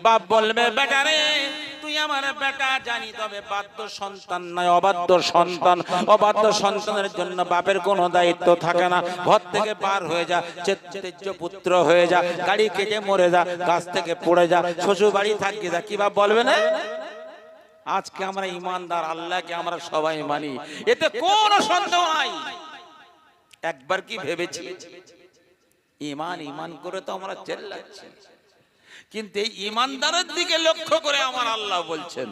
বাপ বলবে বেটা রে তুই আমার বেটা, জানি তবে বাধ্য সন্তান নয়, অবাধ্য সন্তান। অবাধ্য সন্তানের জন্য বাপের কোনো দায়িত্ব থাকে না। ঘর থেকে বার হয়ে যা, তেজ্য পুত্র হয়ে যা, গাড়ি কেটে মরে যা, গাছ থেকে পড়ে যা, শ্বশুর বাড়ি থাকি যা, কি বাপ বলবে না? আজকে আমরা ইমানদার, আল্লাহকে আমরা সবাই মানি, এতে কোনো সন্দেহ নাই। একবার কি ভেবেছি ইমান ইমান করে তো আমরা চেল্লাচ্ছি, কিন্তু এই ইমানদারের দিকে লক্ষ্য করে আমার আল্লাহ বলছেন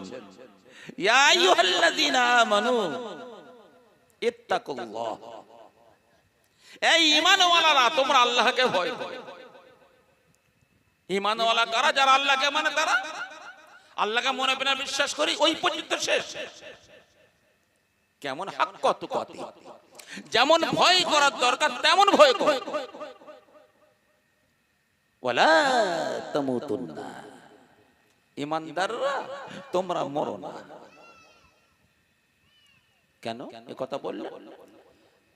ইয়া আইয়ুহাল্লাযীনা আমানু ইত্তাকুল্লাহ। এই ঈমানওয়ালারা তোমরা আল্লাহকে ভয় করো। ঈমানওয়ালা কারা? যারা আল্লাহকে মানে, তারা আল্লাহকে মনে প্রাণে বিশ্বাস করি, ওই পর্যন্ত শেষ। কেমন হাক্কাতু কতি, যেমন ভয় করার দরকার তেমন ভয় করো। ওয়ালা তামুতুন্না, ঈমানদাররা তোমরা মরো না। কেন এ কথা বললে?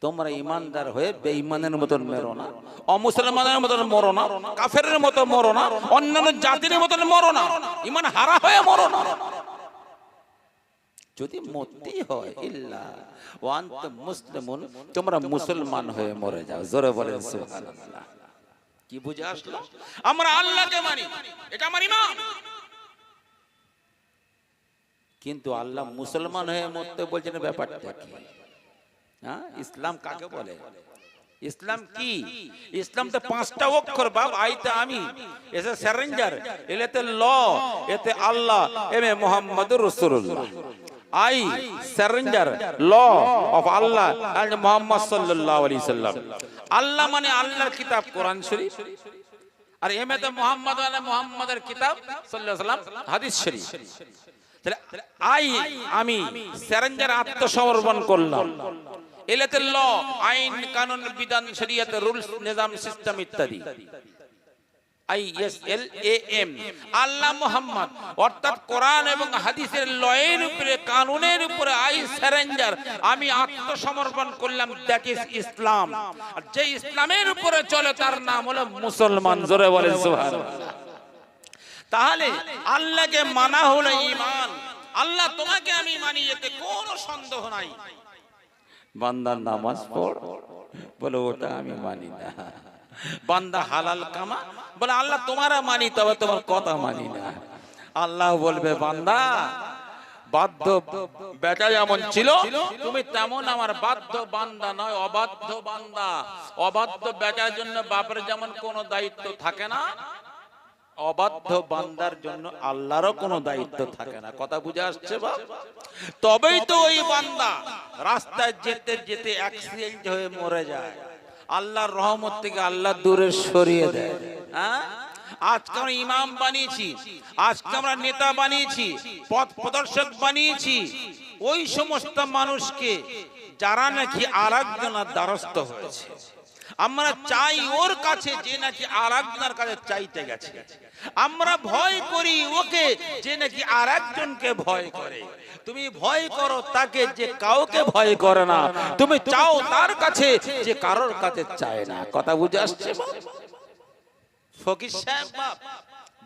তোমরা ঈমানদার হয়ে বেঈমানের মতন মেরো না, অমুসলমানের মতন মরো না, কাফেরের মতো মরো না, অন্যান্য জাতির মতন মরো না, ঈমান হারা হয়ে মরো না। যদি মরতেই হয় ইল্লা ওয়া আনতুম মুসলিমুন, তোমরা মুসলমান হয়ে মরে যাও। জোরে বলেন সুবহানাল্লাহ। কি বুঝে আসলো? আমরা আল্লাহকে মানি, এটা আমার ঈমান। কিন্তু আল্লাহ মুসলমান হয়ে মরতে বলছেন, ব্যাপারটা কি? হ্যাঁ, ইসলাম কাকে বলে? ইসলাম কি? ইসলাম তো 5টা অক্ষর বাপ। আইতে আমি, এসে সারেন্ডার, এলেতে ল, এতে আল্লাহ, এমে মুহাম্মাদুর রাসূলুল্লাহ। I surrender law of Allah and Muhammad sallallahu alaihi wasallam. আল্লাহ মানে আল্লাহর কিতাব কোরআন শরীফ, আর এমতে মুহাম্মদ মানে মুহাম্মাদের কিতাব সাল্লাল্লাহু আলাইহি ওয়াসাল্লাম হাদিস শরীফ। তাহলে আমি সারেন্ডার, আত্মসমর্পণ করলাম। এলাতে ল, আইন কানুন বিধান শরীয়ত রুলস নিজাম সিস্টেম ইত্যাদি। ISLAM, আল্লাহ মুহাম্মদ, অর্থাৎ কোরআন এবং হাদিসের লয়ের উপরে, কানুনের উপরে আই সারেন্ডার, আমি আত্মসমর্পণ করলাম। দ্যাট ইজ ইসলাম। আর যে ইসলামের উপরে চলে তার নাম হলো মুসলমান। জোরে বলেন সুবহানাল্লাহ। তাহলে আল্লাহকে মানা হলো ঈমান। আল্লাহ তোমাকে আমি মানি, এতে কোনো সন্দেহ নাই। বান্দা নামাজ পড়, বলে ওটা আমি মানি না। বান্দা হালাল কামা, বলে আল্লাহ তোমারা মানি, তবে তোমার কথা মানি না। আল্লাহ বলবে বান্দা, বাধ্য বেটা যেমন ছিল তুমি তেমন আমার বাধ্য বান্দা নয়, অবাধ্য বান্দা। অবাধ্য বেটার জন্য বাপের যেমন কোনো দায়িত্ব থাকে না, অবাধ্য বান্দার জন্য আল্লাহরও কোনো দায়িত্ব থাকে না। কথা বুঝে আসছে বাপ? তবেই তো ওই বান্দা রাস্তায় যেতে যেতে অ্যাক্সিডেন্ট হয়ে মরে যায়, আল্লাহর রহমত থেকে আল্লাহ দূরে সরিয়ে দেয়। হ্যাঁ, আজকে আমরা ইমাম বানিয়েছি, আজকে আমরা নেতা বানিয়েছি, পথ প্রদর্শক বানিয়েছি ওই সমস্ত মানুষকে যারা নাকি আরেকজনের দ্বারস্থ হয়েছে। আমরা চাই ওর কাছে যে নাকি আরেকজনের কাছে চাইতে গেছে। আমরা ভয় করি ওকে যে নাকি আরেকজনকে ভয় করে। তুমি ভয় করো তাকে যে কাউকে ভয় করে না, তুমি চাও তার কাছে যে কারোর কাছে চায় না। কথা বুঝে আসছে? ফকির সাহেব বাপ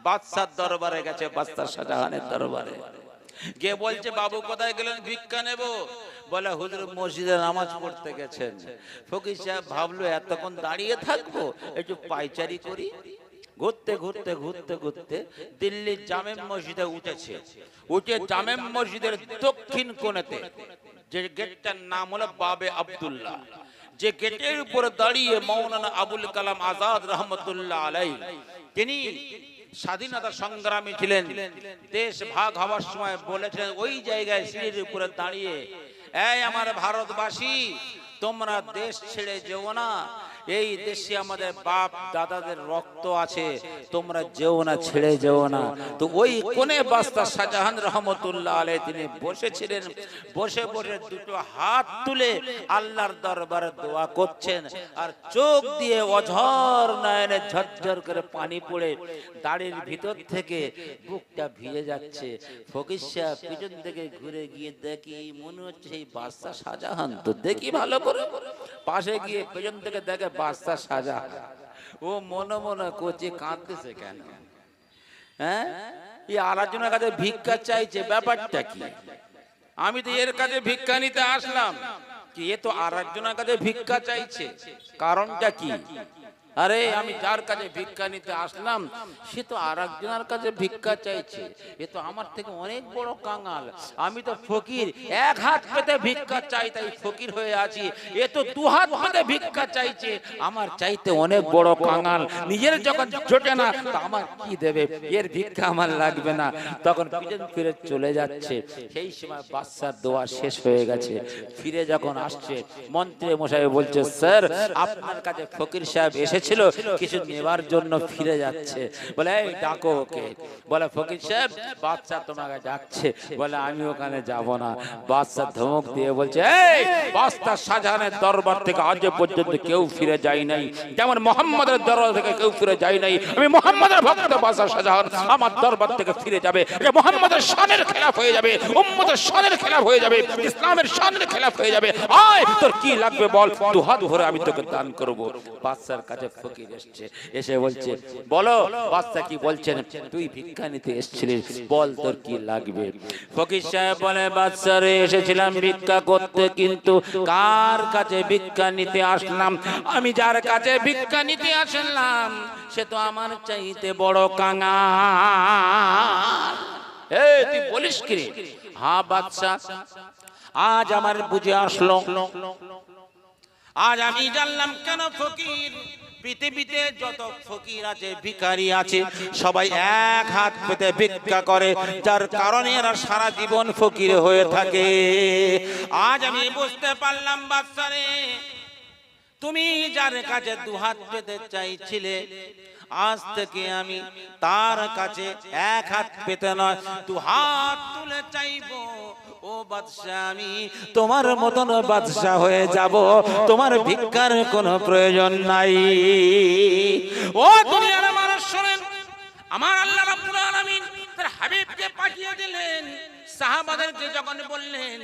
বাদশার দরবারে গেছে, বাদশা শাহজাহানের দরবারে গিয়ে বলছে, বাবু কোথায় গেলেন, ভিক্ষা নেব? বলে হুজুর মসজিদে নামাজ পড়তে গেছেন। ফকির সাহেব ভাবলো এতক্ষণ দাঁড়িয়ে থাকবো, একটু পায়চারি করি। ঘুরতে ঘুরতে ঘুরতে ঘুরতে দিল্লির জামে মসজিদে উঠেছে। উঠে জামে মসজিদের দক্ষিণ কোণেতে যে গেটটার নাম হলো বাবে আব্দুল্লাহ, যে গেটের উপরে দাঁড়িয়ে মাওলানা আবুল কালাম আজাদ রহমতুল্লাহ আলাইহি, তিনি স্বাধীনতা সংগ্রামী ছিলেন। দেশ ভাগ হওয়ার সময় বলেছিলেন, ওই জায়গায় সিঁড়ির উপরে দাঁড়িয়ে, এই আমার ভারতবাসী, তোমরা দেশ ছেড়ে যেও না, এই দেশে আমাদের বাপ দাদাদের রক্ত আছে, তোমরা যেও না, ছেড়ে যেও না। তো ওই কোণে বাদশা শাহজাহান রহমতুল্লাহ আলাইহি তিনি বসেছিলেন। বসে বসে দুটো হাত তুলে আল্লাহর দরবারে দোয়া করছেন, আর চোখ দিয়ে অঝর নয়নে ঝরঝর করে পানি পড়ে দাড়ির ভিতর থেকে বুকটা ভিজে যাচ্ছে। ফকির সাহেব পিছন থেকে ঘুরে গিয়ে দেখি, মনে হচ্ছে এই বাদশা শাহজাহান তো, দেখি ভালো করে। পাশে গিয়ে পেছন থেকে দেখে বাদশা শাহজাহান। ও মনে মনে করছে কাঁদতেছে কেন? হ্যাঁ, এই আরেকজনের কাছে ভিক্ষা চাইছে, ব্যাপারটা কি? আমি তো এর কাছে ভিক্ষা নিতে আসলাম, কি এ তো আরেকজনের কাছে ভিক্ষা চাইছে, কারণটা কি? আরে আমি যার কাছে ভিক্ষা নিতে আসলাম সে তো আরেকজনের কাছে ভিক্ষা চাইছে, এ তো আমার থেকে অনেক বড় কাঙাল। আমি তো ফকির, এক হাত পেতে ভিক্ষা চাই তাই ফকির হয়ে আছি, এ তো দু হাত পেতে ভিক্ষা চাইছে, আমার চাইতে অনেক বড় কাঙাল। নিজের যখন জোটে না তো আমার কি দেবে, এর ভিক্ষা আমার লাগবে না। তখন পিছন ফিরে চলে যাচ্ছে, সেই সময় বাদশার দোয়া শেষ হয়ে গেছে। ফিরে যখন আসছে মন্ত্রী মশাই বলছে, স্যার আপনার কাছে ফকির সাহেব এসেছিল কিছু নেবার জন্য, ফিরে যাচ্ছে। বলে এই ডাকো ওকে। বলে ফকির সাহেব বাদশা তোমাকে ডাকছে। বলে আমি ওখানে যাব না। বাদশা ধমক দিয়ে বলছে, এই বাদশা শাহজাহানের দরবার থেকে আজ পর্যন্ত কেউ ফিরে যায় নাই, যেমন মোহাম্মদের দরবার থেকে কেউ ফিরে যায় নাই। আমি মোহাম্মদের ভক্ত বাদশা শাহজাহান, আমার দরবার থেকে ফিরে যাবে, এটা মোহাম্মদের শানের খেলাফ হয়ে যাবে, উম্মতের শানের খেলাফ হয়ে যাবে, ইসলামের শানের খেলাফ হয়ে যাবে। আয় তোর কি লাগবে বল, দু হাত ভরে আমি তোকে দান করব। বাদশার কাছে ফকির এসেছে, এসে বলছে, বলো বাদশা কি বলছেন, তুই ভিক্ষা নিতে এসেছিলিস, বল তোর কি লাগবে। ফকির সাহেব বলে, বাদশা রে এসেছিলাম ভিক্ষা করতে, কিন্তু কার কাছে ভিক্ষা নিতে আসলাম, আমি যার কাছে ভিক্ষা নিতে আসলাম সে তো আমার চাইতে বড় কাঙাল। এই তুই বলিস কি রে? হ্যাঁ বাদশা, আজ আমার বুঝে আসলো, আজ আমি জানলাম কেন ফকির পৃথিবীতে যত ফকির আছে, ভিখারি আছে, সবাই এক হাত পেতে ভিক্ষা করে, যার কারণে এরা সারা জীবন ফকির হয়ে থাকে। আজ আমি বুঝতে পারলাম বাদশা রে, তুমি যার কাছে দু হাত পেতে চাইছিলে, আজ থেকে আমি তার কাছে এক হাত পেতে নয় দু হাত তুলে চাইবো। ও বাদশা, আমি তোমার মতন বাদশা হয়ে যাব, তোমার ভিক্ষার কোনো প্রয়োজন নাই। ও দুনিয়ার মানুষ শোনেন, আমার আল্লাহ রাব্বুল আলামিন তার হাবিবকে পাঠিয়ে দিলেন। সাহাবাদেরকে যখন বললেন,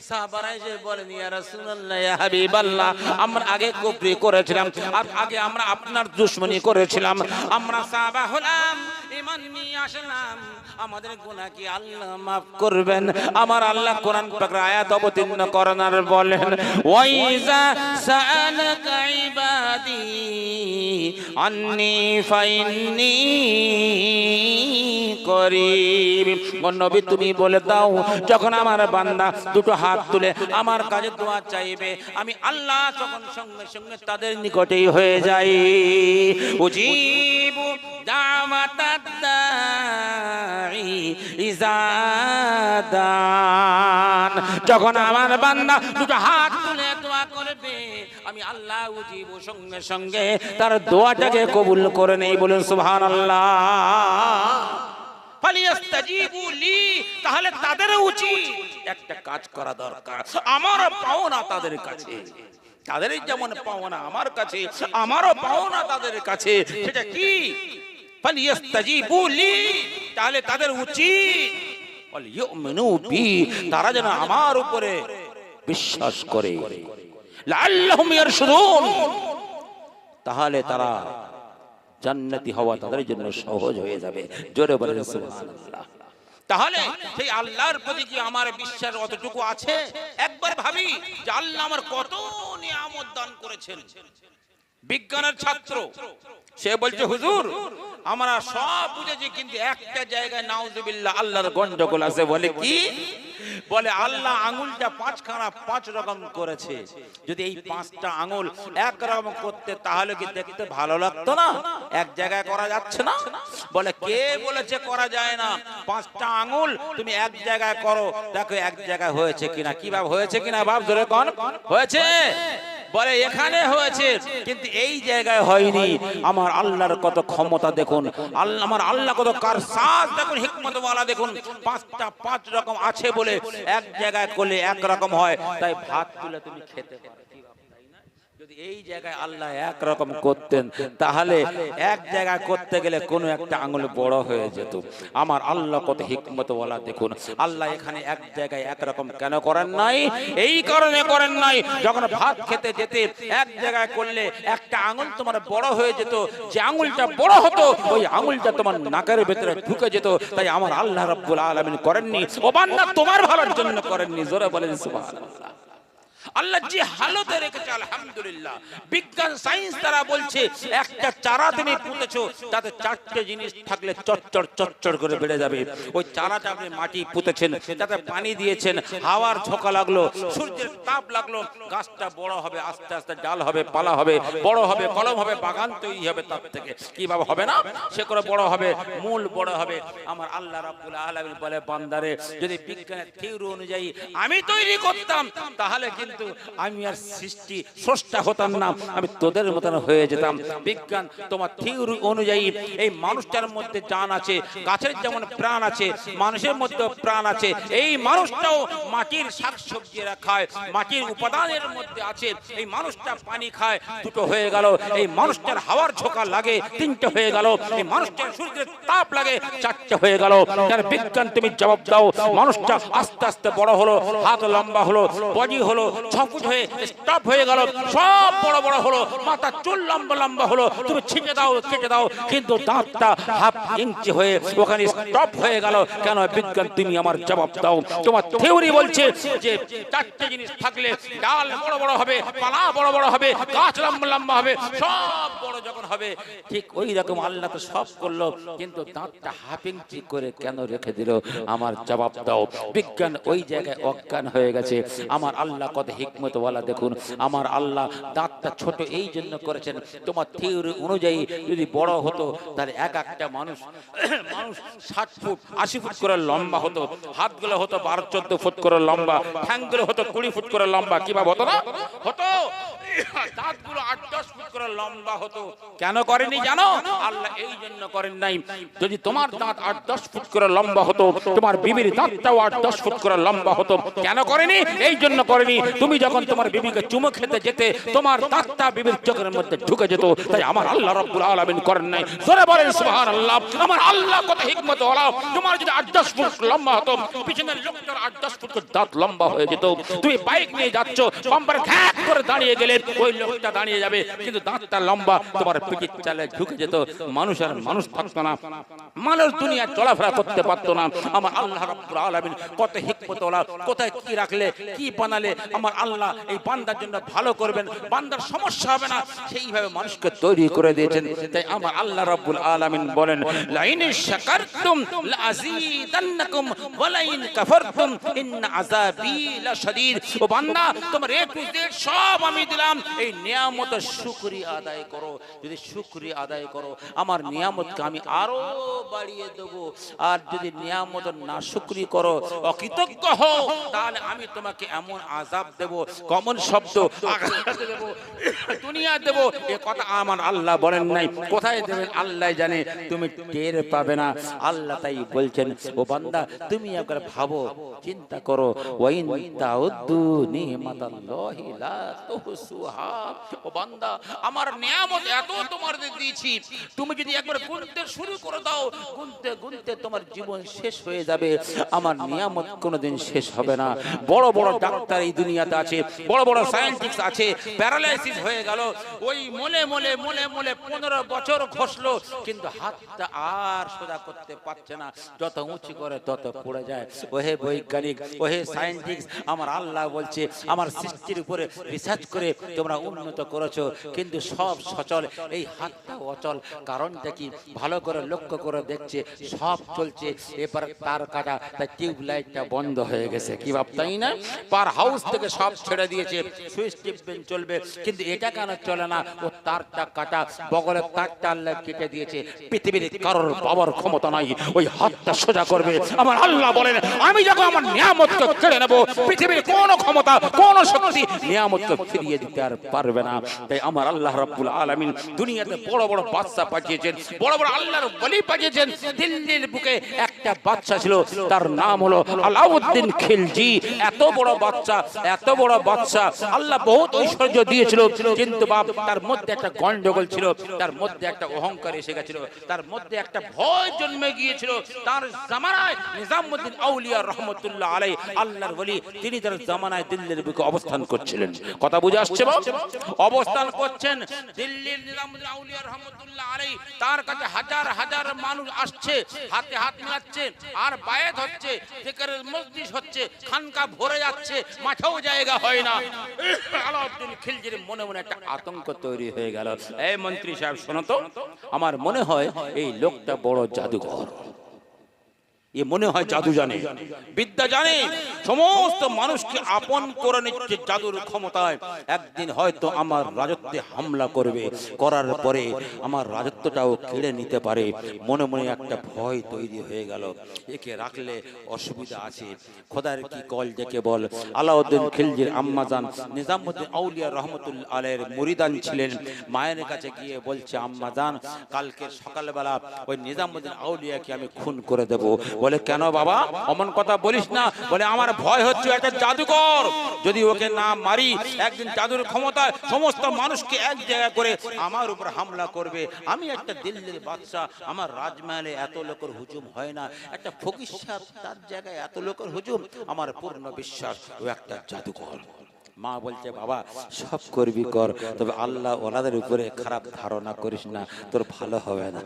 সাহাবারা এসে বলেন, ইয়া রাসূলুল্লাহ, ইয়া হাবিবাল্লাহ, আমরা আগে কুফরি করেছিলাম, আর আগে আমরা আপনার দুশমনি করেছিলাম, আমরা সাহাবা হলাম, ঈমান নিয়ে আসলাম, আমাদের গুনাহ কি আল্লাহ maaf করবেন? আমার আল্লাহ কোরআন পাকের আয়াত অবতীর্ণ করেন আর বলেন, ওয়াইজা সাআলাকা ইবাদি আন্নী ফাইন্নী করিব। নবী তুমি বলে দাও, যখন আমার বান্দা দুটো হাত তুলে আমার কাছে দোয়া চাইবে, আমি আল্লাহ তখন সঙ্গে সঙ্গে তাদের নিকটেই হয়ে যাই। উজিবু দাওয়াতাদ দাঈ ইযা দান। যখন আমার বান্দা দুটো হাত তুলে দোয়া করবে, আমি আল্লাহ উজিবু সঙ্গে সঙ্গে তার দোয়াটাকে কবুল করে নেই। বলুন সুবহানাল্লাহ। তাহলে তাদের উচিত একটা কাজ করা দরকার, আমার পাওনা তাদের কাছে, তাদের যেমন পাওনা আমার কাছে, আমারও পাওনা তাদের কাছে। সেটা কি? তাহলে তাদের উচিত তারা যেন আমার উপরে বিশ্বাস করে, লাআল্লাহুম ইয়ারশুদুন, তাহলে তারা জান্নাতি হওয়া তাদের জন্য সহজ হয়ে যাবে। জোরে বলেন সুবহানাল্লাহ। তাহলে সেই আল্লাহর প্রতি কি আমার বিশ্বাস অতটুকু আছে? একবার ভাবি যে আল্লাহ আমার কত নিয়ামত দান করেছেন। বিজ্ঞানের ছাত্র, সে বলছে, হুজুর আমরা সব বুঝেছি, কিন্তু একটা জায়গায় নাউজুবিল্লাহ আল্লাহর গন্ডগোল আছে। বলে কি? বলে আল্লাহ আঙ্গুলটা পাঁচখানা পাঁচ রকম করেছে, যদি এই পাঁচটা আঙ্গুল একরকম করতে তাহলে কি দেখতে ভালো লাগতো না? এক জায়গায় করা যাচ্ছে না। বলে কে বলেছে করা যায় না? পাঁচটা আঙ্গুল তুমি এক জায়গায় করো, দেখো এক জায়গায় হয়েছে কিনা। কিভাবে হয়েছে কিনা বাপ ধরে কোন হয়েছে? বলে এখানে হয়েছে, কিন্তু এই জায়গায় হয়নি। আমার আল্লাহর কত ক্ষমতা দেখুন, আল্লাহ আমার আল্লাহ কত কারসাজ দেখুন, হিকমতওয়ালা দেখুন। পাঁচটা পাঁচ রকম আছে বলে এক জায়গায় করলে এক রকম হয়, তাই ভাত তুলে তুমি খেতে পারো। যদি এই জায়গায় আল্লাহ একরকম করতেন তাহলে এক জায়গায় করতে গেলে কোনো একটা আঙুল বড় হয়ে যেত। আমার আল্লাহ কত হিকমত ওয়ালা দেখুন, আল্লাহ এখানে এক জায়গায় একরকম কেন করেন নাই? এই কারণে করেন নাই, যখন ভাত খেতে যেতে এক জায়গায় করলে একটা আঙুল তোমার বড় হয়ে যেত, যে আঙুলটা বড় হতো ওই আঙুলটা তোমার নাকের ভেতরে ঢুকে যেত। তাই আমার আল্লাহ রাব্বুল আলামিন করেননি, ও বান্দা তোমার ভালোর জন্য করেননি। জোরে বলেন সুবহানাল্লাহ। আল্লাহ যে হালতে রেখেছে আলহামদুলিল্লাহ। বিজ্ঞান সায়েন্স তারা বলছে একটা চারা তুমি পুঁতেছো তাতে চারটে জিনিস থাকলে চচ্চড় চচ্চড় করে বেড়ে যাবে। ওই চারাটা আপনি মাটি পুঁতেছেন, তাতে পানি দিয়েছেন, হাওয়ার ঝোঁকা লাগলো, সূর্যের তাপ লাগলো, গাছটা বড় হবে, আস্তে আস্তে ডাল হবে, পালা হবে, বড় হবে, কলম হবে, বাগান তৈরি হবে। তার থেকে কিভাবে হবে না, সে করে বড় হবে, মূল বড় হবে। আমার আল্লাহ রাব্বুল আলামিন বলে বান্দারে যদি বিজ্ঞানের থিওরি অনুযায়ী আমি তৈরি করতাম তাহলে কিন্তু আমি আর সৃষ্টি স্রষ্টা হতাম না, আমি তোদের মতন হয়ে যেতাম। বিজ্ঞান তোমার থিওরি অনুযায়ী এই মানুষটার মধ্যে জান আছে, গাছের যেমন প্রাণ আছে মানুষের মধ্যে প্রাণ আছে। এই মানুষটাও মাটির শাকসবজি খায়, মাটির উপাদানের মধ্যে আছে। এই মানুষটা পানি খায়, দুটো হয়ে গেল। এই মানুষটার হাওয়ার ঝোঁকা লাগে, তিনটে হয়ে গেল। এই মানুষটার সূর্যের তাপ লাগে, চারটে হয়ে গেল। যার বিজ্ঞান তুমি জবাব দাও, মানুষটা আস্তে আস্তে বড় হলো, হাত লম্বা হলো, বডি হলো, 6 ফুট হয়ে স্টপ হয়ে গেল, সব বড় বড় হলো, মাথা চুল লম্বা লম্বা হলো। তুমি ছিঁচে দাও, কেটে দাও, কিন্তু দাঁতটা হাফ ইঞ্চি হয়ে ওখানে স্টপ হয়ে গেল। কেন? বিজ্ঞান তুমি আমার জবাব দাও। তোমার থিওরি বলছে যে চারটে জিনিস থাকলে ডাল বড় বড় হবে, পালা বড় বড় হবে, গাছ লম্বা লম্বা হবে, সব বড় যখন হবে। ঠিক ওই রকম আল্লাহ তো সব করলো, কিন্তু দাঁতটা হাফ ইঞ্চি করে কেন রেখে দিল? আমার জবাব দাও। বিজ্ঞান ওই জায়গায় অজ্ঞান হয়ে গেছে। আমার আল্লাহ কত হিকমত ওয়ালা দেখুন। আমার আল্লাহ দাঁতটা ছোট এই জন্য করেছেন, তোমার থিওরি অনুযায়ী যদি বড় হতো তাহলে এক একটা মানুষ 60 ফুট 80 ফুট করে লম্বা হতো, হাতগুলো হতো 12-14 ফুট করে লম্বা, ঠ্যাংগুলো হতো 20 ফুট করে লম্বা। কিভাবে হতো না? হতো। দাঁতগুলো 8-10 ফুট করে লম্বা হতো। কেন করেনি জানো? আল্লাহ এই জন্য করেন নাই। যদি তোমার দাঁত 8-10 ফুট করে লম্বা হতো, তোমার বিবির দাঁতটাও 8-10 ফুট করে লম্বা হতো। কেন করেনি? এই জন্য করেনি। তুমি যখন তোমার বিবিকে চুমু খেতে যেতে তোমার দাঁতটা বিবির চোখের মধ্যে ঢুকে যেত। তাই আমার আল্লাহ রাব্বুল আলামিন করেন নাই। জোরে বলেন সুবহানাল্লাহ। আমার আল্লাহ কত হিকমত ওয়ালা। তোমার যদি 8-10 ফুট লম্বা হতো, পিছনের লোকটার 8-10 ফুট দাঁত লম্বা হয়ে যেত। তুমি বাইক নিয়ে যাচ্ছ, বাম্পারে ঘ্যাক করে দাঁড়িয়ে গেলে ওই লোকটা দাঁড়িয়ে যাবে, কিন্তু দাঁতটা লম্বা, তোমার পিঠের চালে ঢুকে যেত। মানুষ আর মানুষ থাকতো না, মানুষ দুনিয়া চলাফেরা করতে পারতো না। আমার আল্লাহ রাব্বুল আলামিন কত হিকমত ওয়ালা। কোথায় কি রাখলে, কি বানালে আমার আল্লাহ এই বান্দার জন্য ভালো করবেন, বান্দার সমস্যা হবে না, সেইভাবে মানুষকে তৈরি করে দিয়েছেন। তাই আমার আল্লাহ রাব্বুল আলামিন বলেন, লাইন শাকারতুম লাযীদান্নাকুম ওয়া লাইন কাফারতুম ইন্না আযাবী লাশাদীদ। ও বান্দা, তোমার এ টু জেড সব আমি দিলাম, এই নিয়ামতের শুকরিয়া আদায় করো। যদি শুকরিয়া আদায় করো, আমার নিয়ামতকে আমি আরো বাড়িয়ে দেব। আর যদি নিয়ামত না শুকরি করো, অকৃতজ্ঞ হও, তাহলে আমি তোমাকে এমন আযাব দেব, কমন শব্দ আঘাত দেব, দুনিয়া দেব। এ কথা আমার আল্লাহ বলেন নাই। কোথায় দেবেন আল্লাহ জানে, তুমি টের পাবে না। আল্লাহ তাই বলছেন, ও বান্দা তুমি একবার ভাবো, চিন্তা করো, ওয়াইন তাউদ্দু নিমাতাল্লাহি লা তুহসুহা। ও বান্দা, আমার নিয়ামত এত তোমার দিয়েছি, তুমি যদি একবার গুনতে শুরু করে দাও, গুনতে গুনতে তোমার জীবন শেষ হয়ে যাবে। আমার নিয়ামত কোনোদিন শেষ হবে না। বড় বড় ডাক্তার এই দুনিয়াতে আছে, বড় বড় সায়েন্টিস্ট আছে, প্যারালাইসিস হয়ে গেল, ওই মলে মলে মলে মলে 15 বছর ঘষলো, কিন্তু হাতটা আর সোজা করতে পারছে না। যত উঁচু করে তত পড়ে যায়। ওহে বৈজ্ঞানিক, ওহে সায়েন্টিস্ট, আমার আল্লাহ বলছে, আমার সৃষ্টির উপরে রিসার্চ করে তোমরা উন্নত করেছো, কিন্তু সব সচল, এই হাতটা অচল। কারণটা কি? ভালো করে লক্ষ্য করে দেখছে, সব চলছে, এবার তার কাটা, তাই টিউব লাইটটা বন্ধ হয়ে গেছে। কি ভাব, তাই না? পার হাউস থেকে সব ছেড়ে দিয়েছে, সুইচ টিপবেন চলবে, কিন্তু এটা কেন চলে না? ও তারটা কাটা, বগলের তারটা আল্লাহ কেটে দিয়েছে। পৃথিবীর কারোর পাওয়ার ক্ষমতা নাই ওই হাতটা সোজা করবে। আমার আল্লাহ বলেন, আমি যখন আমার নিয়ামতকে কেড়ে নেব, পৃথিবীর কোন ক্ষমতা, কোন শক্তি নিয়ামতকে ফিরিয়ে দিতে আর পারবে না। তাই আমার আল্লাহ রাব্বুল আলামিন দুনিয়াতে বড় বড় বাদশা পাঠিয়েছেন, বড় বড় আল্লাহর ওলি পাঠিয়েছেন। দিল্লির বুকে একটা একটা বাচ্চা ছিল, তার নাম হলো আলাউদ্দিন খিলজি। এত বড় বাচ্চা, আল্লাহ বহুত ঐশ্বর্য দিয়েছিল, কিন্তু বাপ তার মধ্যে একটা গন্ডগোল ছিল, তার মধ্যে একটা অহংকার এসে গেছিল, তার মধ্যে একটা ভয় জন্মে গিয়েছিল। তার জামানায় নিজামউদ্দিন আউলিয়া রহমতুল্লাহ আলাইহি, আল্লাহর ওলি, তিনি তার জামানায় দিল্লির বুকে অবস্থান করছিলেন। কথা বুঝে আসছে বাপ? অবস্থান করছেন দিল্লির নিজামউদ্দিন আউলিয়া রহমতুল্লাহ আলাইহি, তার কাছে হাজার হাজার মানুষ আসছে, হাতে হাত মিলাচ্ছে, আর বায়াত হচ্ছে, জিকিরের মজলিস হচ্ছে, খানকা ভরে যাচ্ছে, মাঠেও জায়গা হয় না। আলাউদ্দিন খিলজির মনে মনে একটা আতঙ্ক তৈরি হয়ে গেল। এই মন্ত্রী সাহেব শোনো তো, আমার মনে হয় এই লোকটা বড় জাদুঘর। এ মনে হয় জাদু জানে, বিদ্যা জানে, সমস্ত মানুষকে আপন করে নিচ্ছে জাদুর ক্ষমতায়। একদিন হয়তো আমার রাজত্বে হামলা করবে, করার পরে আমার রাজত্বটাও কেড়ে নিতে পারে। মনে মনে একটা ভয় তৈরি হয়ে গেল, একে রাখলে অসুবিধা আছে। খোদার কি কল ডেকে বল। আলাউদ্দিন খিলজির আম্মাজান নিজামউদ্দিন আউলিয়া রহমতুল্লাহ আলাইহির মুরিদান ছিলেন। মায়ের কাছে গিয়ে বলছে, আম্মাজান, কালকে সকালবেলা ওই নিজামউদ্দিন আউলিয়াকে আমি খুন করে দেব। বলে, কেন বাবা, অমন কথা বলিস না। বলে, আমার ভয় হচ্ছে একটা জাদুকর, যদি ওকে না মারি একদিন জাদুর ক্ষমতায় সমস্ত মানুষকে এক জায়গা করে আমার উপর হামলা করবে। আমি একটা দিল্লির বাদশা, আমার রাজমহলে এত লোকের হুজুম হয় না, একটা ফকির সাহেব, তার জায়গায় এত লোকের হুজুম। আমার পূর্ণ বিশ্বাস ও একটা জাদুকর। মা বলছে, বাবা সব করবি কর, তবে আল্লাহ ওনাদের উপরে খারাপ ধারণা করিস না, তোর ভালো হবে না।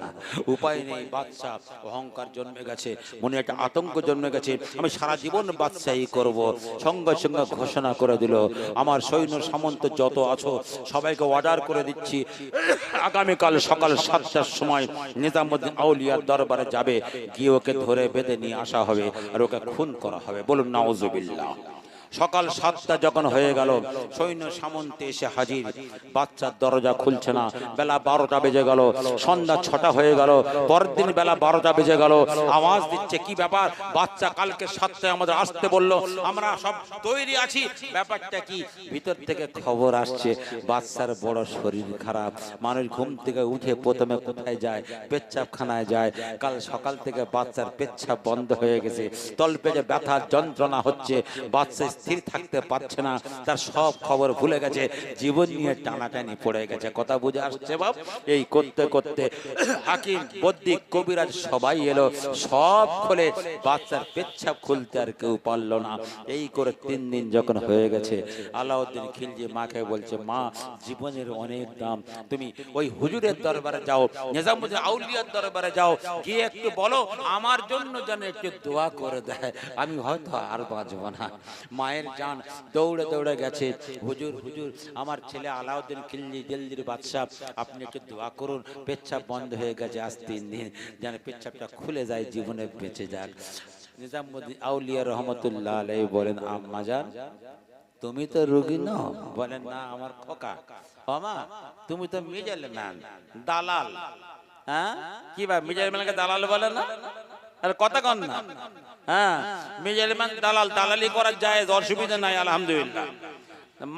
উপায় নেই, বাদশা অহংকার জন্মে গেছে, মনে একটা আতঙ্ক জন্মে গেছে, আমি সারা জীবন বাদশাহী করব। সঙ্গে সঙ্গে ঘোষণা করে দিল, আমার সৈন্য সামন্ত যত আছো সবাইকে অর্ডার করে দিচ্ছি, আগামীকাল সকাল 7টার সময় নিজামউদ্দিন আউলিয়ার দরবারে যাবে, গিয়ে ওকে ধরে বেঁধে নিয়ে আসা হবে আর ওকে খুন করা হবে। বলুন নাউজুবিল্লাহ। সকাল 7টা যখন হয়ে গেল, সৈন্য সামন্তে এসে হাজির। বাচ্চার দরজা খুলছে না, বেলা 12টা বেজে গেল, সন্ধ্যা 6টা হয়ে গেল, পরের দিন বেলা 12টা বেজে গেল। আওয়াজ দিচ্ছে, কি ব্যাপার? বাচ্চা কালকে 7টায় আমাদের আসতে বললো, আমরা সব তৈরি আছি, ব্যাপারটা কি? ভিতর থেকে খবর আসছে, বাচ্চার বড় শরীর খারাপ। মানুষ ঘুম থেকে উঠে প্রথমে কোথায় যায়? পেচ্ছাবখানায় যায়। কাল সকাল থেকে বাচ্চার পেচ্ছাব বন্ধ হয়ে গেছে, তলপেটে ব্যথা যন্ত্রণা হচ্ছে, বাচ্চা স্থির থাকতে পারছে না, তার সব খবর ভুলে গেছে, জীবন নিয়ে টানাটানি পড়ে গেছে। কথা বুঝে আসছে বাপ? এই করতে করতে হাকিম, বদ্দিক, কবিরাজ সবাই এলো, সব খুলে বাচ্চার পেচ্ছাব খুলতে আর কেউ পারলো না। এই করে 3 দিন যখন হয়ে গেছে, আলাউদ্দিন খিলজি মাকে বলছে, মা, জীবনের অনেক দাম, তুমি ওই হুজুরের দরবারে যাও, নিজামউদ্দিন আউলিয়ার দরবারে যাও, গিয়ে একটু বলো আমার জন্য যেন একটু দোয়া করে দেয়, আমি হয়তো আর বাঁচবো না। মায়ের জান দৌড়ে দৌড়ে গেছে, হুজুর হুজুর, আমার ছেলে আলাউদ্দিন খিলজি দিল্লির বাদশা, আপনি একটু দোয়া করুন, পেচ্ছাব বন্ধ হয়ে গেছে আজ 3 দিন, যেন পেচ্ছাবটা খুলে যায়, জীবনে বেঁচে যাক। নিজামউদ্দিন আউলিয়া রহমতুল্লাহ আলাইহি বলেন, আম্মা জান, তুমি তো রোগী নও? বলেন, না, আমার খোকা। ওমা, তুমি তো মিডল ম্যান, দালাল। হ্যাঁ, কি ভাই, মিডল ম্যানকে দালাল বলে না? আর কথা কন না। হ্যাঁ, মিডলম্যান দালাল, দালালি করা যায়, অসুবিধা নাই, আলহামদুলিল্লাহ।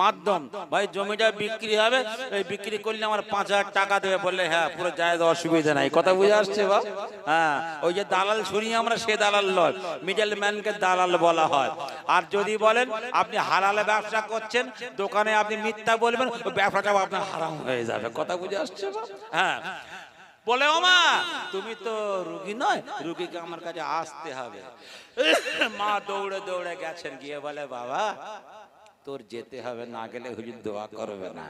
মাধ্যম, ভাই জমিটা বিক্রি হবে, এই বিক্রি করলে আমার 5000 টাকা দেবে, বললে হ্যাঁ, পুরো জায়েজ, অসুবিধা নাই। কথা বুঝে আসছে বাপ? হ্যাঁ, ওই যে দালাল শুনি আমরা, সে দালাল নয়, মিডলম্যানকে দালাল বলা হয়। আর যদি বলেন আপনি হালালে ব্যবসা করছেন, দোকানে আপনি মিথ্যা বলবেন, ওই ব্যবসাটাও আপনার হারাম হয়ে যাবে। কথা বুঝে আসছে বাপ? হ্যাঁ, বলে, ও মা, তুমি তো রুগী নয়, রুগীকে আমার কাছে আসতে হবে। মা দৌড়ে দৌড়ে গেছেন, গিয়ে বলে, বাবা, তোর যেতে হবে, না গেলে হুজুর দোয়া করবে না।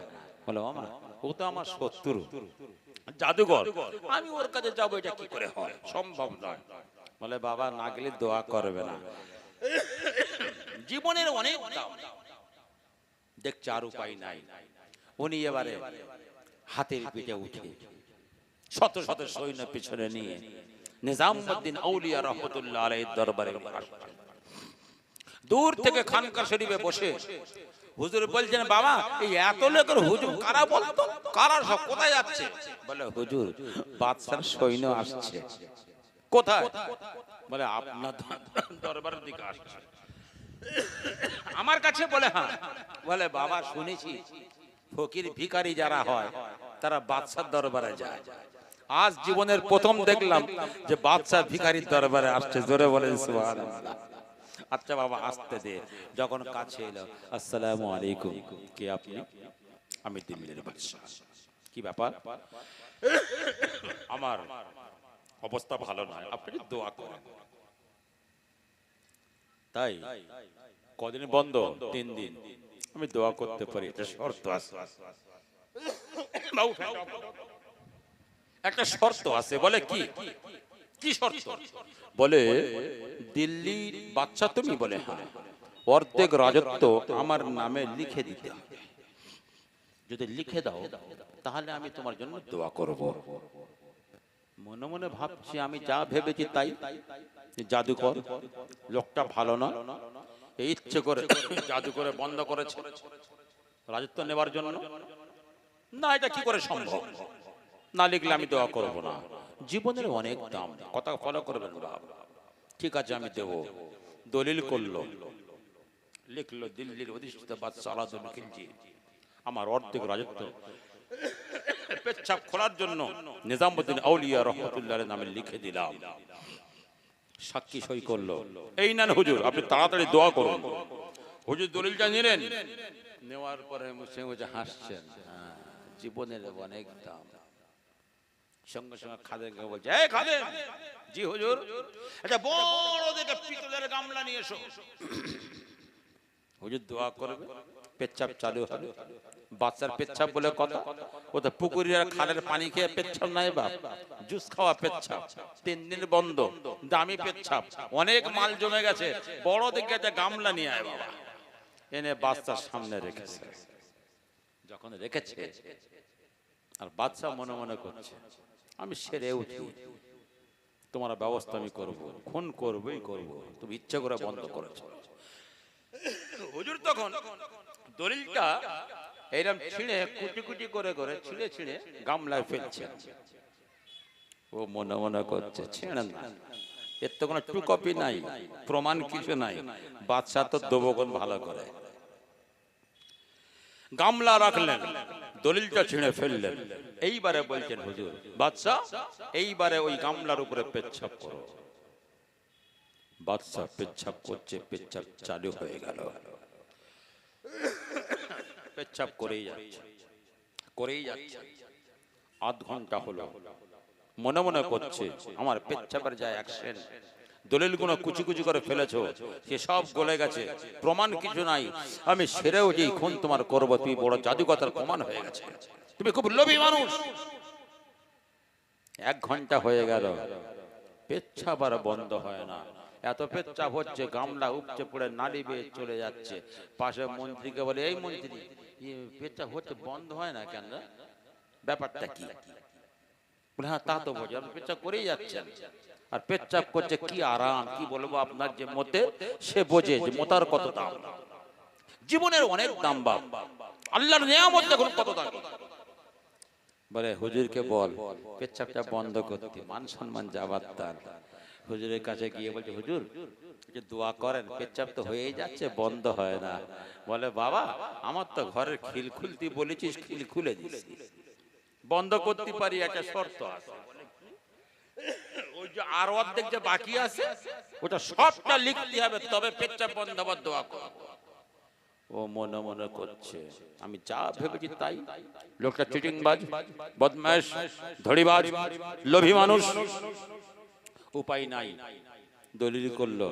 বলে, ও মা, ও তো আমার শত্রু, জাদুঘর, আমি ওর কাছে যাবো, এটা কি করে হয়? সম্ভব নয়। বলে, বাবা, না গেলে দোয়া করবে না। জীবনের অনেক দাম, দেখছে আর উপায় নাই। উনি এবারে হাতের পিঠে উঠে শত শত সৈন্য পিছনে নিয়ে নিজামউদ্দিন আউলিয়া রহমতুল্লাহ আলাইহির দরবারে আসছেন। দূর থেকে খানকা শরীফে বসে হুজুর বলছেন, বাবা, এই এত লোকের হুজুম কারা বলতো? কারা সব কোথায় যাচ্ছে? বলে, হুজুর, বাদশার সৈন্য আসছে। কোথায়? বলে, আপনার দরবারের দিকে আসছে। আমার কাছে? বলে, হ্যাঁ। বলে, বাবা, শুনেছি ফকির ভিখারি যারা হয় তারা বাদশার দরবারে যায়, আজ জীবনের প্রথম দেখলাম যে বাদশা ভিখারির দরবারে আসছে, জোরে বলেন সুবহানাল্লাহ। আচ্ছা বাবা আসতে দে। যখন কাছে এলো, আসসালামু আলাইকুম, কে আপনি? আমি দিল্লির বাদশা। কি ব্যাপার? আমার অবস্থা ভালো নয়, আপনি দোয়া করেন। তাই কদিন বন্ধ? 3 দিন। আমি দোয়া করতে পারি, এটা শর্ত আছে। একটা শর্ত আছে। বলে কি? কি শর্ত? বলে দিল্লির বাদশা তুমি? বলে হ্যাঁ। অর্ধেক রাজত্ব আমার নামে লিখে দিতে হবে। যদি লিখে দাও তাহলে আমি তোমার জন্য দোয়া করব। মনে মনে ভাবছি আমি যা ভেবেছি তাই। জাদুকর লোকটা ভালো না, এই ইচ্ছে করে জাদু করে বন্ধ করেছে রাজত্ব নেবার জন্য। না, এটা কি করে সম্ভব? না লিখলে আমি দোয়া করব না। জীবনের অনেক দাম, কথা ফলো করবেন বাবা। ঠিক আছে আমি দেব। দলিল করলো, লিখলো দিল্লির অধিষ্ঠিত বাদশা আলাউদ্দিন খিলজি আমার অর্ধেক রাজত্ব পেচ্ছাপ খোলার জন্য নিজামউদ্দিন আউলিয়া রহমাতুল্লাহর নামে লিখে দিলাম। সাক্ষী সই করলো। এই নেন হুজুর, আপনি তাড়াতাড়ি দোয়া করুন। হুজুর দলিলটা নিলেন, নেওয়ার পরে মুছে মুছে হাসছেন। জীবনের অনেক দাম। সঙ্গে সঙ্গে খাদেমকে বলছে, এই খাদেম। জি হুজুর। আচ্ছা বড় দেখে পিতলের গামলা নিয়ে এসো। হুজুর দোয়া করবে, পেচ্ছাপ চালু হবে। বাচ্চার পেচ্ছাপ বলে কথা, ও তো পুকুরের আর খালের পানি খেয়ে পেচ্ছাপ নাই বাপ, জুস খাওয়া পেচ্ছাপ। 3 দিন বন্ধ, দামি পেচ্ছাপ, অনেক মাল জমে গেছে। বড় দেখে একটা গামলা নিয়ে আয় বাবা। এনে বাচ্চার সামনে রেখেছে। যখন রেখেছে আর বাচ্চা মনে মনে করছে আমি সেরে উঠি, তোমার ব্যবস্থা আমি করব, খুন করবই করব, তুমি ইচ্ছে করে বন্ধ করেছো। হুজুর তখন দলিলটা এইরকম ছিঁড়ে কুটি কুটি করে করে ছিঁড়ে ছিঁড়ে গামলায় ফেলছে। ও মনে মনে করছে ছেড়ে না, এর তো কোনো টু কপি নাই, প্রমাণ কিছু নাই, বাদশা তো দেবগণ ভালো করে। গামলা রাখলেন, দলিলটা ছিঁড়ে ফেললেন। এইবারে বলছেন হুজুর বাদশা এইবারে ওই গামলার উপরে পেচ্ছাপ করো। বাদশা পেচ্ছাপ করছে, পেচ্ছাপ চালু হয়ে গেল। পেচ্ছাপ করেই যাচ্ছে, করেই যাচ্ছে। আধ ঘন্টা হলো, মনে মনে করছে আমার পেচ্ছাপের যায় অ্যাকশন, দলিলগুলো কুচি কুচি করে ফেলেছো, সে সব গলে গেছে, প্রমাণ কিছু নাই, আমি সেরেও যেই খুন তোমার করবো, তুমি বড় জাদুকতার প্রমাণ হয়ে গেছে, তুমি খুব লোভী মানুষ। 1 ঘন্টা হয়ে গেল, পেচ্ছাপ আর বন্ধ হয় না। এত পেচ্ছাপ হচ্ছে, গামলা উপচে পড়ে নালি বেয়ে চলে যাচ্ছে। পাশে মন্ত্রীকে বলে, এই মন্ত্রী পেচ্ছাপ হচ্ছে বন্ধ হয় না কেন, ব্যাপারটা কি? বলে হ্যাঁ তা তো বোঝে, আপনি পেচ্ছাপ করেই যাচ্ছেন আর পেচ্ছাপ করছে, কি আরাম, কি বলবো আপনার যে মতে সে বোঝে যে মোতার কত দাম। জীবনের অনেক দাম বাপ, আল্লাহর নিয়ামত দেখুন কত দাম। বলে হুজুরকে বল পেচ্ছাপটা বন্ধ করতে, মান সম্মান যাবার তার। হুজুরের কাছে গিয়ে বলছে হুজুর যে দোয়া করেন, পেচ্ছাপ তো হয়েই যাচ্ছে, বন্ধ হয় না। বলে বাবা আমার তো ঘরের খিল খুলতে বলেছিস, খিল খুলে দিস, বন্ধ করতে পারি, একটা শর্ত আছে। ওই যে আর অর্ধেক যে বাকি আছে ওটা সবটা লিখতে হবে, তবে পেচ্ছাপ বন্ধ হবার দোয়া করব। ও মনে মনে করছে আমি যা ভেবেছি তাই, লোকটা চিটিংবাজ, বদমাশ, ধড়িবাজ, লোভী মানুষ। উপায় নাই, দলিল করলো,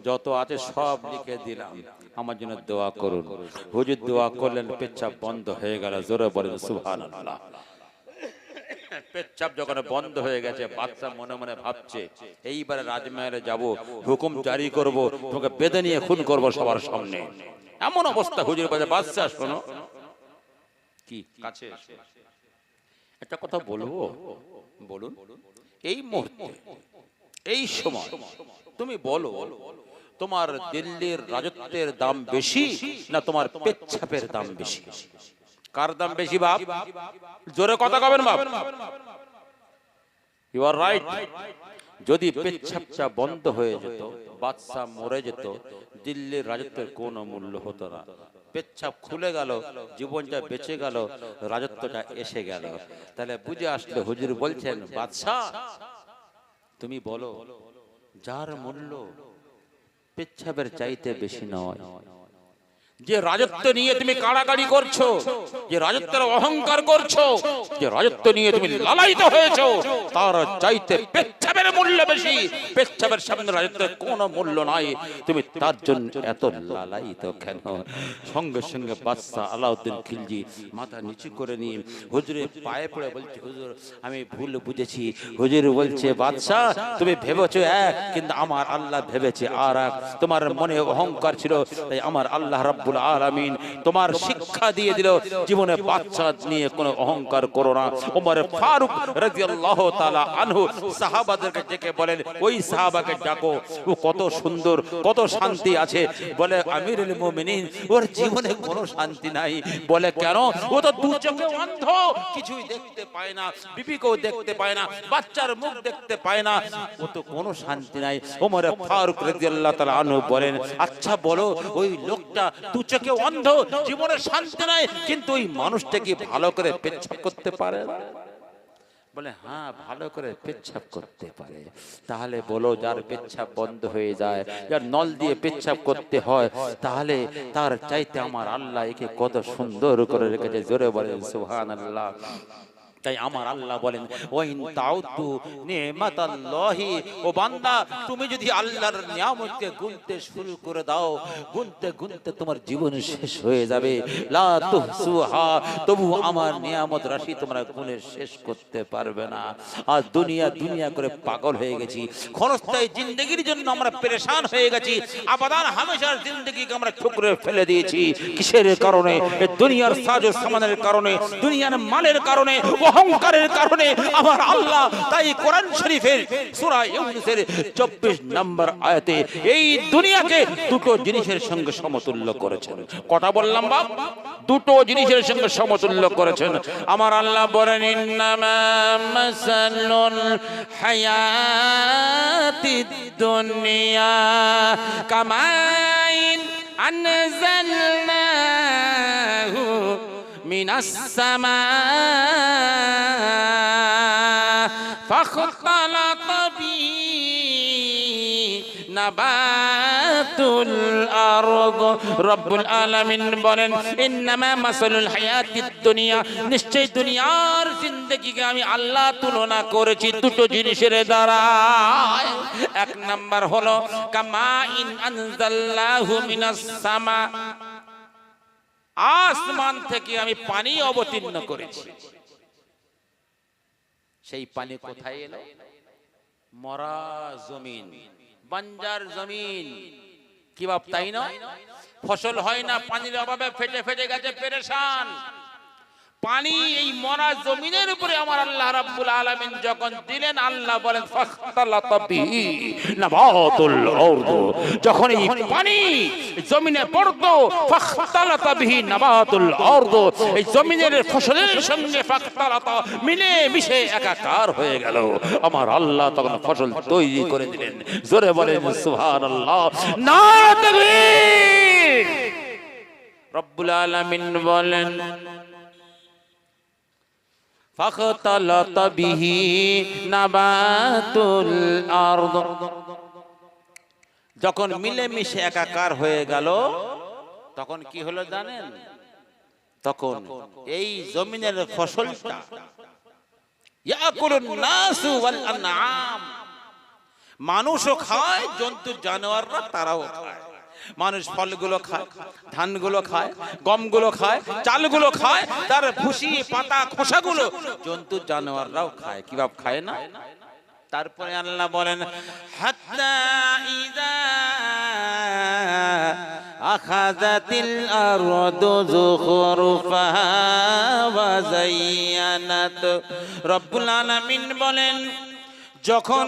যত আছে সব লিখে দিলাম, আমার জন্য দোয়া করুন। হুজুর দোয়া করলেন, পেচ্ছাপ বন্ধ হয়ে গেল। জোরে বলেন সুবহানাল্লাহ। পেচ্ছাপ যখন বন্ধ হয়ে গেছে, বাদশা মনে মনে ভাবছে এইবারে রাজমহলে যাব, হুকুম জারি করব, তোমাকে বেঁধে নিয়ে খুন করব সবার সামনে। এমন অবস্থা হুজুর বলে, বাদশা শোনো, কি কাছে একটা কথা বলবো? বলুন। এই মুহূর্তে এই সময় তুমি বলো, তোমার দিল্লির রাজত্বের দাম বেশি না তোমার পেচ্ছাপের দাম বেশি? কার দাম বেশি বাপ? জোরে কথা কবেন বাপ। You are right. যদি পেচ্ছাপটা বন্ধ হয়ে যেত, বাদশা মরে যেত, দিল্লির রাজত্বের কোনো মূল্য হতো না। পেচ্ছাপ খুলে গেল, জীবনটা বেঁচে গেল, রাজত্বটা এসে গেল। তাহলে বুঝে আসলে হুজুর বলছেন, বাদশাহ তুমি বলো যার মূল্য পেচ্ছাপের চাইতে বেশি নয়, যে রাজত্ব নিয়ে তুমি কাড়াকাড়ি করছো, যে রাজত্বের অহংকার করছো, যে রাজত্ব নিয়ে তুমি লালায়িত হয়েছো, তার চাইতে পেচ্ছাপের মূল্য বেশি। পেচ্ছাপের সামনে রাজত্বের কোনো মূল্য নাই, তুমি তার জন্য এত লালায়িত কেন? সঙ্গে সঙ্গে বাদশা আলাউদ্দিন খিলজি মাথা নিচু করে নিয়ে হুজুরের পায়ে পড়ে বলছে, হুজুর আমি ভুল বুঝেছি। হুজুর বলছে, বাদশাহ তুমি ভেবেছো এক, কিন্তু আমার আল্লাহ ভেবেছে আর এক। তোমার মনে অহংকার ছিল, তাই আমার আল্লাহ রাব্বুল আলামিন তোমার শিক্ষা দিয়ে দিল, জীবনে বাচ্চা নিয়ে কোনো অহংকার করো না। ওমর ফারুক রাদিয়াল্লাহু তাআলা আনহু সাহাবাদেরকে ডেকে বলেন, ওই সাহাবাকে ডাকো, ও কত সুন্দর, কত শান্তি আছে। বলে, আমিরুল মুমিনিন ওর জীবনে কোনো শান্তি নাই। বলে, কেন? ও তো দু চোখে অন্ধ, কিছুই দেখতে পায় না, বিবিকেও দেখতে পায় না, বাচ্চার মুখ দেখতে পায় না, ও তো কোনো শান্তি নাই। ওমর ফারুক রাদিয়াল্লাহু তাআলা আনহু বলেন, আচ্ছা বলো, ওই লোকটা দু চোখে অন্ধ, জীবনে শান্তি নাই, কিন্তু ওই মানুষটা কি ভালো করে পেচ্ছাপ করতে পারে? বলে, হ্যাঁ ভালো করে পেচ্ছাপ করতে পারে। তাহলে বলো, যার পেচ্ছাপ বন্ধ হয়ে যায়, যার নল দিয়ে পেচ্ছাপ করতে হয়, তাহলে তার চাইতে আমার আল্লাহ একে কত সুন্দর করে রেখেছে। জোরে বলেন সুবহানাল্লাহ। তাই আমার আল্লাহ বলেন, ওয়াইন তাউতু নিমাতাল্লাহি, ও বান্দা তুমি যদি আল্লাহর নিয়ামতকে গুনতে শুরু করে দাও, গুনতে গুনতে তোমার জীবন শেষ হয়ে যাবে। লা তুহসুহা, তবু আমার নিয়ামত রাশি তোমরা গুনে শেষ করতে পারবে না। আজ দুনিয়া দুনিয়া করে পাগল হয়ে গেছি, ক্ষণস্থায়ী জিন্দেগির জন্য আমরা পেরেশান হয়ে গেছি, আবাদান হামেশার জিন্দেগিকে আমরা ঠুকরে ফেলে দিয়েছি। কিসের কারণে? এই দুনিয়ার সাজ ও সামানের কারণে, দুনিয়ার মালের কারণে, অহংকারের কারণে। আমার আল্লাহ তাই কোরআন শরীফের সূরা ইউনূসের 24 নম্বর আয়াতে এই দুনিয়াকে দুটো জিনিসের সঙ্গে সমতুল্য করেছেন। কটা বললাম বাপ? দুটো জিনিসের সঙ্গে সমতুল্য করেছেন। আমার আল্লাহ বলেন, ইন্নামা মাসালুল হায়াতিদ দুনিয়া কামাইন আনজালনাহু মিনাস সামাء ফাখতালাতা বিহি নাবাতুল আরদ। রব্বুল আলামিন বলেন, ইন্নামা মাসালুল হায়াতিদ দুনিয়া, নিশ্চয় দুনিয়ার জিন্দেগিকে আমি আল্লাহ তুলনা করেছি দুটো জিনিসের দ্বারা। এক নাম্বার হলো কামাইন আনজালনাহু মিনাস সামা, আসমান থেকে আমি পানি অবতীর্ণ করেছি। সেই পানি কোথায় এলো? মরা জমিন, বাঞ্জার জমিন। কি বাপ, তাই না? ফসল হয় না, পানির অভাবে ফেটে ফেটে গেছে, পেরেশান। পানি এই মরা জমিনের উপরে আমার আল্লাহ রাব্বুল আলামিন যখন দিলেন, আল্লাহ বলেন ফাখতালাতা বিহি নাবাতুল আরদ, যখন এই পানি জমিনে পড়তো, ফাখতালাতা বিহি নাবাতুল আরদ, এই জমিনের ফসলের সঙ্গে ফাখতালাতা মিলে মিশে একাকার হয়ে গেল। আমার আল্লাহ তখন ফসল তৈরি করে দিলেন। জোরে বলেন সুবহানাল্লাহ, নারে তাকবীর। রব্বুল আলামিন বলেন, ফাখতালাতা বিহি নাবাতুল আরদ, যখন মিলে মিশে একাকার হয়ে গেল, তখন কি হলো জানেন? তখন এই জমিনের ফসলটা ইয়াকুলুন নাসু ওয়াল আনআম, মানুষও খায়, জন্তু জানোয়াররা তারাও খায়। মানুষ ফলগুলো খায়, ধানগুলো খায়, গমগুলো খায়, চালগুলো খায়, তার ভুসি পাতা খোসাগুলো জন্তু জানোয়াররাও খায়। কি বাপ, খায় না? তারপরে আল্লাহ বলেন, হাত্তা ইযা আখাযাতিল আরদু যুখরুফাহা ওয়া যায়্যানাত। রব্বুল আলামিন বলেন, যখন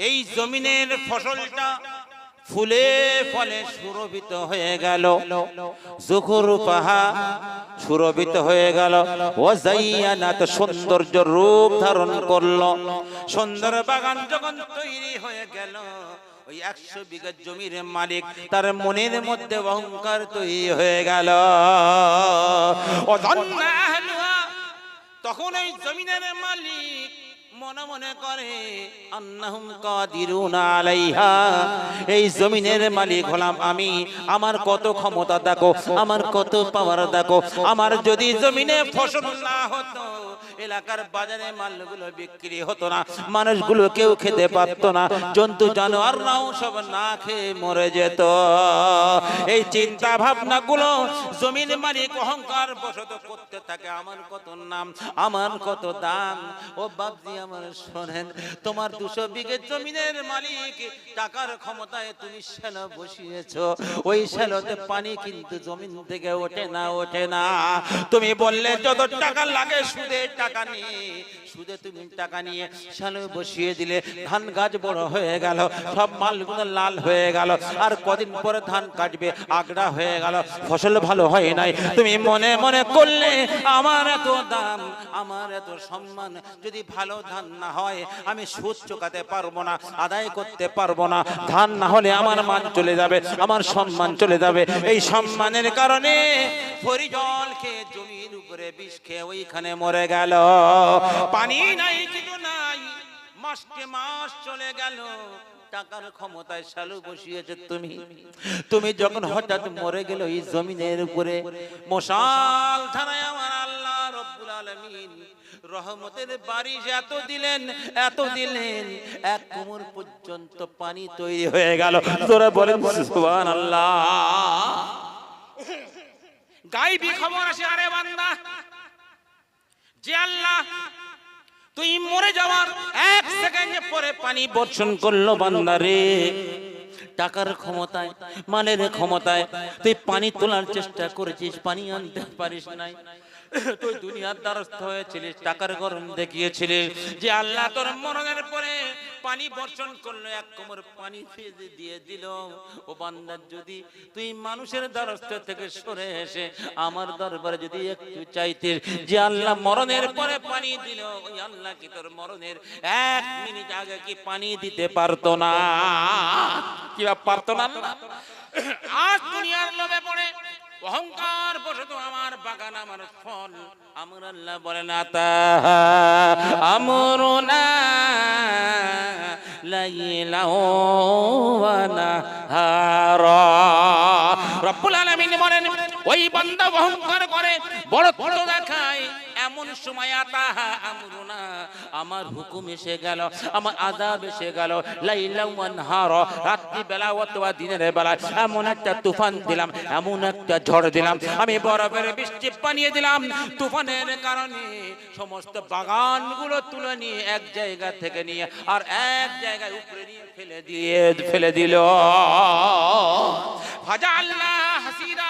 এই জমিনের ফসলটা ফুলে ফলে সুরভিত হয়ে গেল, যুখরুফাহা সুরভিত হয়ে গেল, ওয়াজাইয়ানাত সৌন্দর্য রূপ ধারণ করলো। সুন্দর বাগান যখন তৈরি হয়ে গেল, ওই 100 বিঘা জমির মালিক তার মনের মধ্যে অহংকার তৈরি হয়ে গেল। তখন ওই জমিনের মালিক মনে মনে করে আন্নাহুম কাদিরুনা আলাইহা, এই জমিনের মালিক হলাম আমি, আমার কত ক্ষমতা দেখো, আমার কত পাওয়ার দেখো। আমার যদি জমিনে ফসল না হতো, এলাকার বাজারে মালগুলো বিক্রি হতো না, মানুষগুলো কেউ খেতে পারতো না, জন্তু জানোয়াররাও সব না খেয়ে মরে যেত। এই চিন্তা ভাবনা গুলো জমির মালিক অহংকার বশত করতে থাকে। আমার কত নাম, আমার কত দাম। ও বাপজি আমার শোনেন, তোমার 200 বিঘে জমিনের মালিক, টাকার ক্ষমতায় তুমি শ্যালো বসিয়েছো, ওই শ্যালোতে পানি কিন্তু জমিন থেকে ওঠে না, ওঠে না। তুমি বললে যত টাকা লাগে সুদে টাকা নিয়ে, সুদে তুমি টাকা নিয়ে শ্যালো বসিয়ে দিলে, ধান গাছ বড় হয়ে গেল, সব মালগুলো লাল হয়ে গেল, আর কদিন পরে ধান কাটবে, আগড়া হয়ে গেল, ফসল ভালো হয় নাই। তুমি মনে মনে করলে আমার এত দাম, আমার এত সম্মান, যদি ভালো ধান না হয় আমি সুদ চুকাতে পারবো না, আদায় করতে পারবো না। ধান না হলে আমার মান চলে যাবে, আমার সম্মান চলে যাবে। এই সম্মানের কারণে ফরিজল খেয়ে জমির উপরে বিষ খেয়ে ওইখানে মরে গেল। পানি নাই, কিছু নাই, মাসকে মাস চলে গেল, টাকার ক্ষমতায় শ্যালো বসিয়েছে তুমি। তুমি যখন হঠাৎ মরে গেল এই জমিনের উপরে, মশাল ধারায় আমার আল্লাহ রব্বুল আলামিন রহমতের বারিশ এত দিলেন, এত দিলেন, 1 কোমর পর্যন্ত পানি তৈরি হয়ে গেল। তোরা বলেন সুবহানাল্লাহ। গায়বী খবর আসে, আরে বান্দা, যে আল্লাহ তুই মরে যাওয়ার 1 সেকেন্ড পরে পানি বর্ষণ করলো বান্দারে, টাকার ক্ষমতায়, মালের ক্ষমতায় তুই পানি তোলার চেষ্টা করেছিস, পানি আনতে পারিস নাই। তুই দুনিয়ার দ্বারস্থ হয়েছিলিস, টাকার গরম দেখিয়েছিলিস, যে আল্লাহ তোর মরণের পরে পানি বর্ষণ করলো, 1 কোমর পানি দিয়ে দিল। ও বান্দা, যদি তুই মানুষের দ্বারস্থ থেকে সরে এসে আমার দরবারে যদি একটু চাইতিস, যে আল্লাহ মরণের পরে পানি দিল, ওই আল্লাহ কি তোর মরণের 1 মিনিট আগে কি পানি দিতে পারতো না? কি পারতো না? আজ দুনিয়ার লোভে পড়ে অহংকার বশত আমার বাগান, আমার ফল, আমার আল্লাহ বলেন আতা আমরুনা লাইলা ওয়া নাহারা। রব্বুল আলামিন বলেন, ওই বান্দা অহংকার করে, বড়ত্ব দেখায়, এমন সময় আতা আমরুনা, আমার হুকুম এসে গেল, আমার আযাব এসে গেল, লাইলা ওয়া নাহারা, রাত্রি বেলা অথবা দিনের বেলা এমন একটা তুফান দিলাম, এমন একটা ঝড় দিলাম, আমি বরফের বৃষ্টি বানিয়ে দিলাম। তুফানের কারণে সমস্ত বাগানগুলো তুলে নিয়ে এক জায়গা থেকে নিয়ে আর এক জায়গায় উপরে নিয়ে ফেলে দিল। ভাজা আল্লাহ হাসিরা,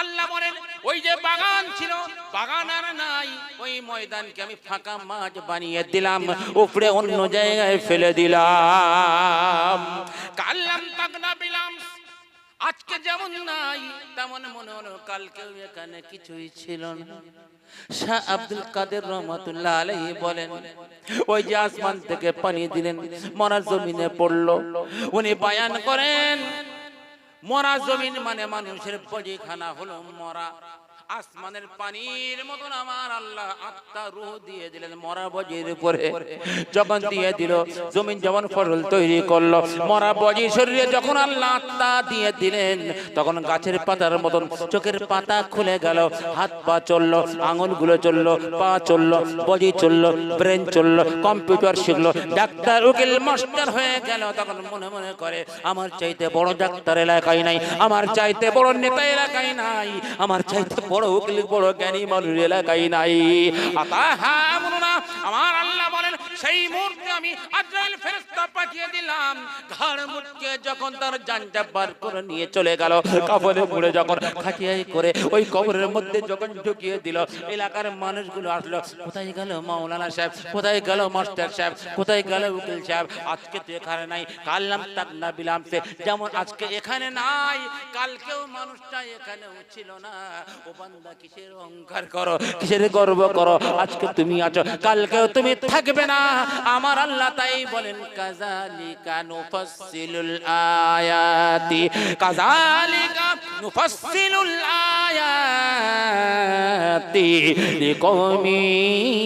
আল্লাহ বলেন, ওই যে বাগান ছিল, বাগান আর নাই, ওই ময়দানকে আমি ফাঁকা মাঠ বানিয়ে দিলাম, উপরে অন্য জায়গায় ফেলে দিলাম। কাল্লাম তাকনা বিলাম, আজকে যেমন নাই তেমন মনে হলো কালকেও এখানে কিছুই ছিল না। শাহ আব্দুল কাদের রহমাতুল্লাহ আলাইহি বলেন, ওই যে আসমান থেকে পানি দিলেন, মরা জমিনে পড়লো। উনি বয়ান করেন, মরা জমিন মানে মানুষের বডিখানা হলো মরা। আসমানের পানির মতন আমার আল্লাহ আত্মা রূহ দিয়ে দিলেন মরা বজির উপরে। যখন দিয়ে দিল, জমিন যেমন ফসল তৈরি করলো, মরা বজি শরীরে যখন আল্লাহ আত্মা দিয়ে দিলেন, তখন গাছের পাতার মতন চোখের পাতা খুলে গেল, হাত পা চললো, আঙুলগুলো চললো, পা চললো, বজি চললো, ব্রেন চললো, কম্পিউটার শিখলো, ডাক্তার উকিল মাস্টার হয়ে গেল। তখন মনে মনে করে, আমার চাইতে বড় ডাক্তার এলাকায় নাই, আমার চাইতে বড় নেতা এলাকায় নাই, আমার চাইতে বড় উকিল, বড় জ্ঞানী মানুষ এলাকায় নাই। আমার আল্লাহ বলেন, সেই মুহূর্তে আমি আজরাইল ফেরেশতা পাঠিয়ে দিলাম, ঘাড় মুটকে যখন তার জানটা বার করে নিয়ে চলে গেল, কাফনে মুড়ে যখন খাটিয়াই করে ওই কবরের মধ্যে যখন ঢুকিয়ে দিল, এলাকার মানুষগুলো আসলো, কোথায় গেল মাওলানা সাহেব, কোথায় গেল মাস্টার সাহেব, কোথায় গেল উকিল সাহেব, আজকে তো এখানে নাই, কাল নাম তাক না বিলামতে, যেমন আজকে এখানে নাই কালকেও মানুষটা এখানেও ছিল না। ও বান্দা কিসের অহংকার করো, কিসের গর্ব করো, আজকে তুমি আছো কালকেও তুমি থাকবে না। আমার আল্লাহ তাই বলেন, কাযালিকা নুফাসসিলুল আয়াতি, কাযালিকা নুফাসসিলুল আয়াতি লিকওমি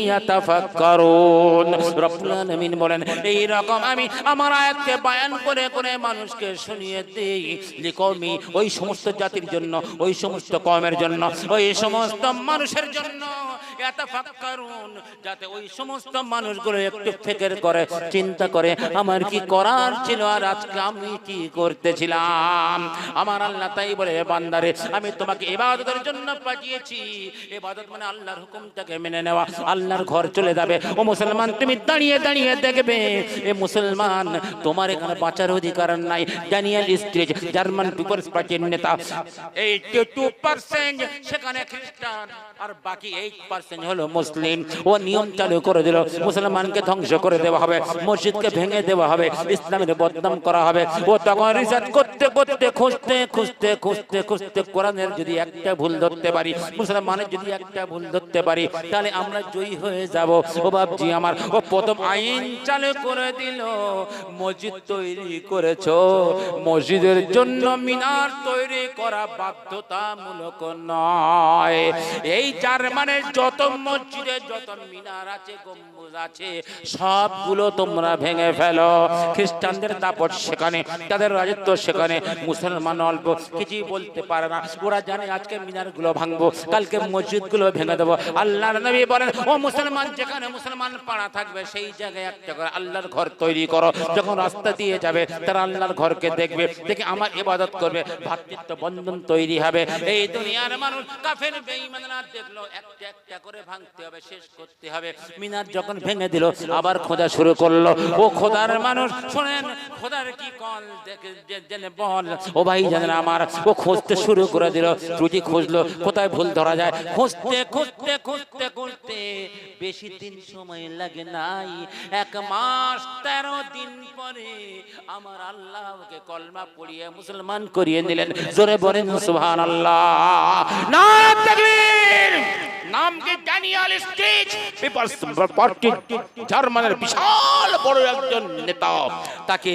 ইয়াতাফাক্কারুন। রব্বুল আলামিন বলেন, এই রকম আমি আমার আয়াতকে বয়ান করে করে মানুষকে শুনিয়ে দেই, লিকওমি ওই সমস্ত জাতির জন্য, ওই সমস্ত কওমের জন্য, ওই সমস্ত মানুষের জন্য, ইয়াতাফাক্কারুন, যাতে ওই সমস্ত মানুষগুলো একটু ফিকির করে, চিন্তা করে আমার কি করার ছিল আর আজকে আমি কি করতেছিলাম। আমার আল্লাহ তাই বলে, বান্দারে আমি তোমাকে ইবাদতের জন্য পাঠিয়েছি। ইবাদত মানে আল্লাহর হুকুমটাকে মেনে নেওয়া, আল্লাহর ঘর চলে যাবে। ও মুসলমান, তুমি দাঁড়িয়ে দাঁড়িয়ে দেখবে, এ মুসলমান তোমার এখানে বাঁচার অধিকার নাই। ড্যানিয়েল স্ট্রিচ, জার্মান পিপলস পার্টির নেতা, 82% সেখানে খ্রিস্টান আর বাকি 8% হলো মুসলিম। ও নিয়ম চালু করে দিল, মুসলমানকে ধ্বংস করে দেওয়া হবে, মসজিদকে ভেঙে দেওয়া হবে, ইসলামের বদনাম করা হবে। ও তখন রিসার্চ করতে করতে, খুঁজতে খুঁজতে খুঁজতে খুঁজতে কোরআনের যদি একটা ভুল ধরতে পারি, মুসলমানের যদি একটা ভুল ধরতে পারি, তাহলে আমরা জয়ী হয়ে যাব। ও বাপজি আমার, ও প্রথম আইন চালু করে দিল, মসজিদ তৈরি করেছো, মসজিদের জন্য মিনার তৈরি করা বাধ্যতামূলক নয়। এই জার্মানের যত মসজিদে যত মিনার আছে, গম্বুজ আছে, সবগুলো তোমরা ভেঙে ফেলো। খ্রিস্টানদের দাপট সেখানে, তাদের রাজত্ব সেখানে, মুসলমান অল্প কিছুই বলতে পারে না। ওরা জানে আজকে মিনারগুলো ভাঙবো, কালকে মসজিদগুলো ভেঙে দেবো। আল্লাহর নবী বলেন, ও মুসলমান, যেখানে মুসলমান পাড়া থাকবে সেই জায়গায় একটা করে আল্লাহর ঘর তৈরি করো। যখন রাস্তা দিয়ে যাবে তারা আল্লাহর ঘরকে দেখবে, দেখে আমার ইবাদত করবে, ভ্রাতৃত্ব বন্ধন তৈরি হবে। এই দুনিয়ার মানুষ কাফের বেঈমানরা দেখলো একটা একটা করে ভাঙতে হবে, শেষ করতে হবে। মিনার যখন ভেঙে দিল, আবার খোঁজা শুরু করলো। ও খোদার মানুষ শোনেন, খোদার কি কল দেখে জেনে বল, ও ভাই জানেন আমার, ও খুঁজতে শুরু করে দিল। ত্রুটি খুঁজলো, কোথায় ভুল ধরা যায়, খুঁজতে খুঁজতে খুঁজতে খুঁজতে বেশি দিন সময় লাগে নাই, 1 মাস 13 দিন পরে আমার আল্লাহ ওকে কলমা পড়িয়ে মুসলমান করিয়ে নিলেন। জোরে বলেন সুবহানাল্লাহ। নারে তাকবীর। নাম কি? ড্যানিয়েল স্ট্রিচ, পিপলস পার্টি, জার্মানের বিশাল বড় একজন নেতা। তাকে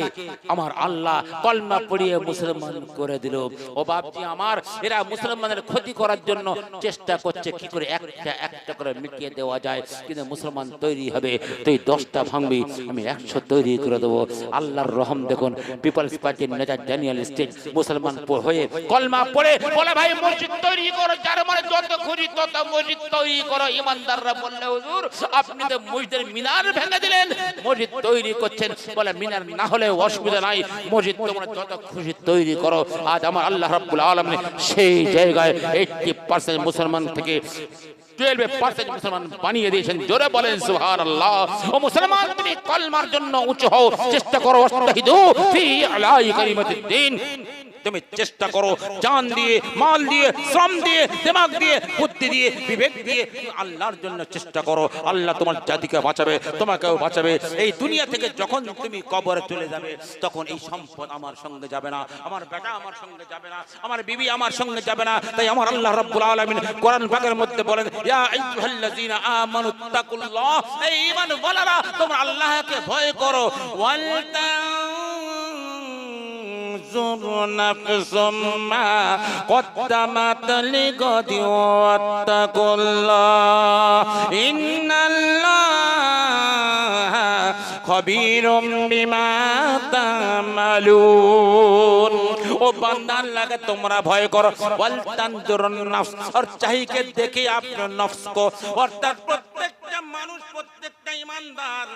আমার আল্লাহ কলমা পড়িয়ে মুসলমান করে দিল। ও বাপজি আমার, এরা মুসলমানের ক্ষতি করার জন্য চেষ্টা করছে কি করে একটা একটা করে মিটিয়ে দেওয়া যায়, কিন্তু মুসলমান তৈরি হবে। তুই 10টা ভাঙবি, আমি 100 তৈরি করে দেবো। আল্লাহর রহম দেখুন, পিপলস পার্টির নেতা ড্যানিয়েল স্ট্রিচ মুসলমান হয়ে কলমা পড়ে বলে, ভাই মসজিদ তৈরি করো, জার্মানে যত খুঁজি তত মসজিদ তৈরি করো। ইমানদাররা বললে, হুজুর আপনি তো মসজিদের মিনার ভেঙে দিলেন, মসজিদ তৈরি করছেন। বলে, মিনার না হলে অসুবিধা নাই, মসজিদ তোমরা যত খুশি তৈরি করো। আজ আমার আল্লাহ রাব্বুল আলামিন সেই জায়গায় 80% মুসলমান থেকে 12% মুসলমান বানিয়ে দিয়েছেন। জোরে বলেন সুবহানাল্লাহ। ও মুসলমান, তুমি কলমার জন্য উঁচু হও, চেষ্টা করো, ওয়াস্তাহিদু ফি আলাই কালিমাতিদ্দিন। তুমি চেষ্টা করো, জান দিয়ে, মাল দিয়ে, শ্রম দিয়ে, দিমাগ দিয়ে, বুদ্ধি দিয়ে, বিবেক দিয়ে আল্লাহর জন্য চেষ্টা করো। আল্লাহ তোমার জাতিকে বাঁচাবে, তোমাকেও বাঁচাবে। এই দুনিয়া থেকে যখন তুমি কবরে চলে যাবে, তখন এই সম্পদ আমার সঙ্গে যাবে না, আমার বেটা আমার সঙ্গে যাবে না, আমার বিবি আমার সঙ্গে যাবে না। তাই আমার আল্লাহ রাব্বুল আলামিন কোরআন পাকের মধ্যে বলেন, ইয়া আইয়ুহাল্লাযীনা আমানুত্তাকুল্লাহ, এই ঈমানওয়ালারা তোমরা আল্লাহকে ভয় করো। ওয়াল نفس ما قدمت لغد واتقوا الله إن الله خبير بما تعملون। ও বান্দা, আল্লাহকে তোমরা ভয় করো। ওয়াল তানজুরুন নাফস, আর চাহিকে দেখে আপনার নফস কো, অর্থাৎ প্রত্যেকটা মানুষ, প্রত্যেকটা ঈমানদার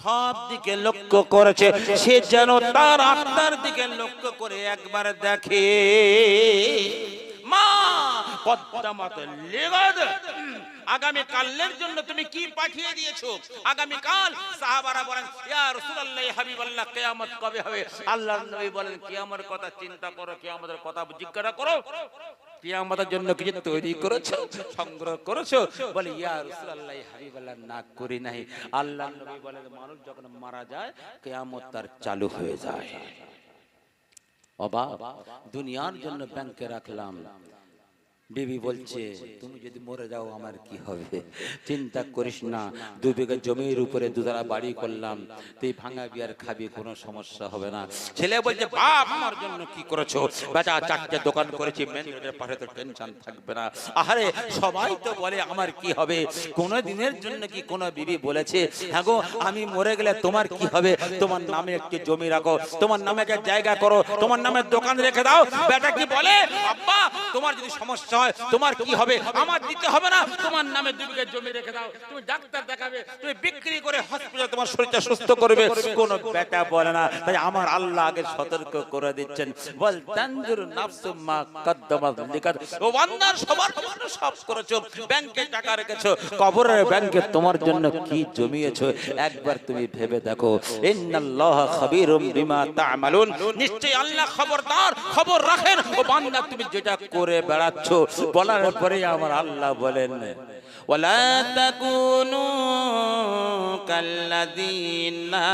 সব দিকে লক্ষ্য করেছে, সে যেন তার আত্মার দিকে লক্ষ্য করে একবার দেখে। মা কদ্দামাত লিগাদ, আগামী কালের জন্য তুমি কি পাঠিয়ে দিয়েছো? আগামী কাল সাহাবারা বলেন ইয়া রাসূলুল্লাহ হাবিবাল্লাহ কিয়ামত কবে হবে? আল্লাহর নবী বলেন কিয়ামতের কথা চিন্তা করো, কিয়ামতের কথা জিজ্ঞাসা করো, কিয়ামতের জন্য কিছু তৈরি করেছো, সংগ্রহ করেছো? বলে ইয়া রাসূলুল্লাহ হাবিবাল্লাহ না করি নাই। আল্লাহর নবী বলেন মানুষ যখন মারা যায় কিয়ামত তার চালু হয়ে যায়। বাবা দুনিয়ার জন্য ব্যাংকে রাখলাম, বিবি বলছে তুমি যদি মরে যাও আমার কি হবে? চিন্তা করিস না, 2 বিঘা জমির উপরে 2তলা বাড়ি করলাম, তুই ভাঙা বিয়ার খাবি, কোনো সমস্যা হবে না। ছেলে বলছে বাপ আমার জন্য কি করেছো? বেটা 4টে দোকান করেছি, মেন রোডের পাশে, তো টেনশন থাকবে না। আরে সবাই তো বলে আমার কি হবে, কোন দিনের জন্য কি কোনো বিবি বলেছে হ্যাঁ গো আমি মরে গেলে তোমার কি হবে? তোমার নামে একটি জমি রাখো, তোমার নামে একটা জায়গা করো, তোমার নামে দোকান রেখে দাও। বেটা কি বলে আব্বা তোমার যদি সমস্যা তোমার কি হবে? আমার দিতে হবে না, তোমার নামে 2 বিঘা জমি রেখে দাও, তুমি ডাক্তার দেখাবে, তুমি বিক্রি করে হসপিটাল তোমার শরীরটা সুস্থ করবে। কোন বেটা বলে না। তাই আমার আল্লাহ আগে সতর্ক করে দিচ্ছেন, বল তানজুর নাফসুম মা কদ্দামাত লিকাদ। ও বান্দার সবার জন্য সব করেছো, ব্যাংকে টাকা রেখেছো, কবরের ব্যাংকে তোমার জন্য কি জমিয়েছো একবার তুমি ভেবে দেখো। ইন্নাল্লাহা খাবীরুম বিমা তা'মালুন, নিশ্চয়ই আল্লাহ খবরদার, খবর রাখেন ও বান্দা তুমি যেটা করে বেড়াচ্ছো। বলার পরে আমার আল্লাহ বলেন ওয়ালা তাকুনু কাল্লাযিনা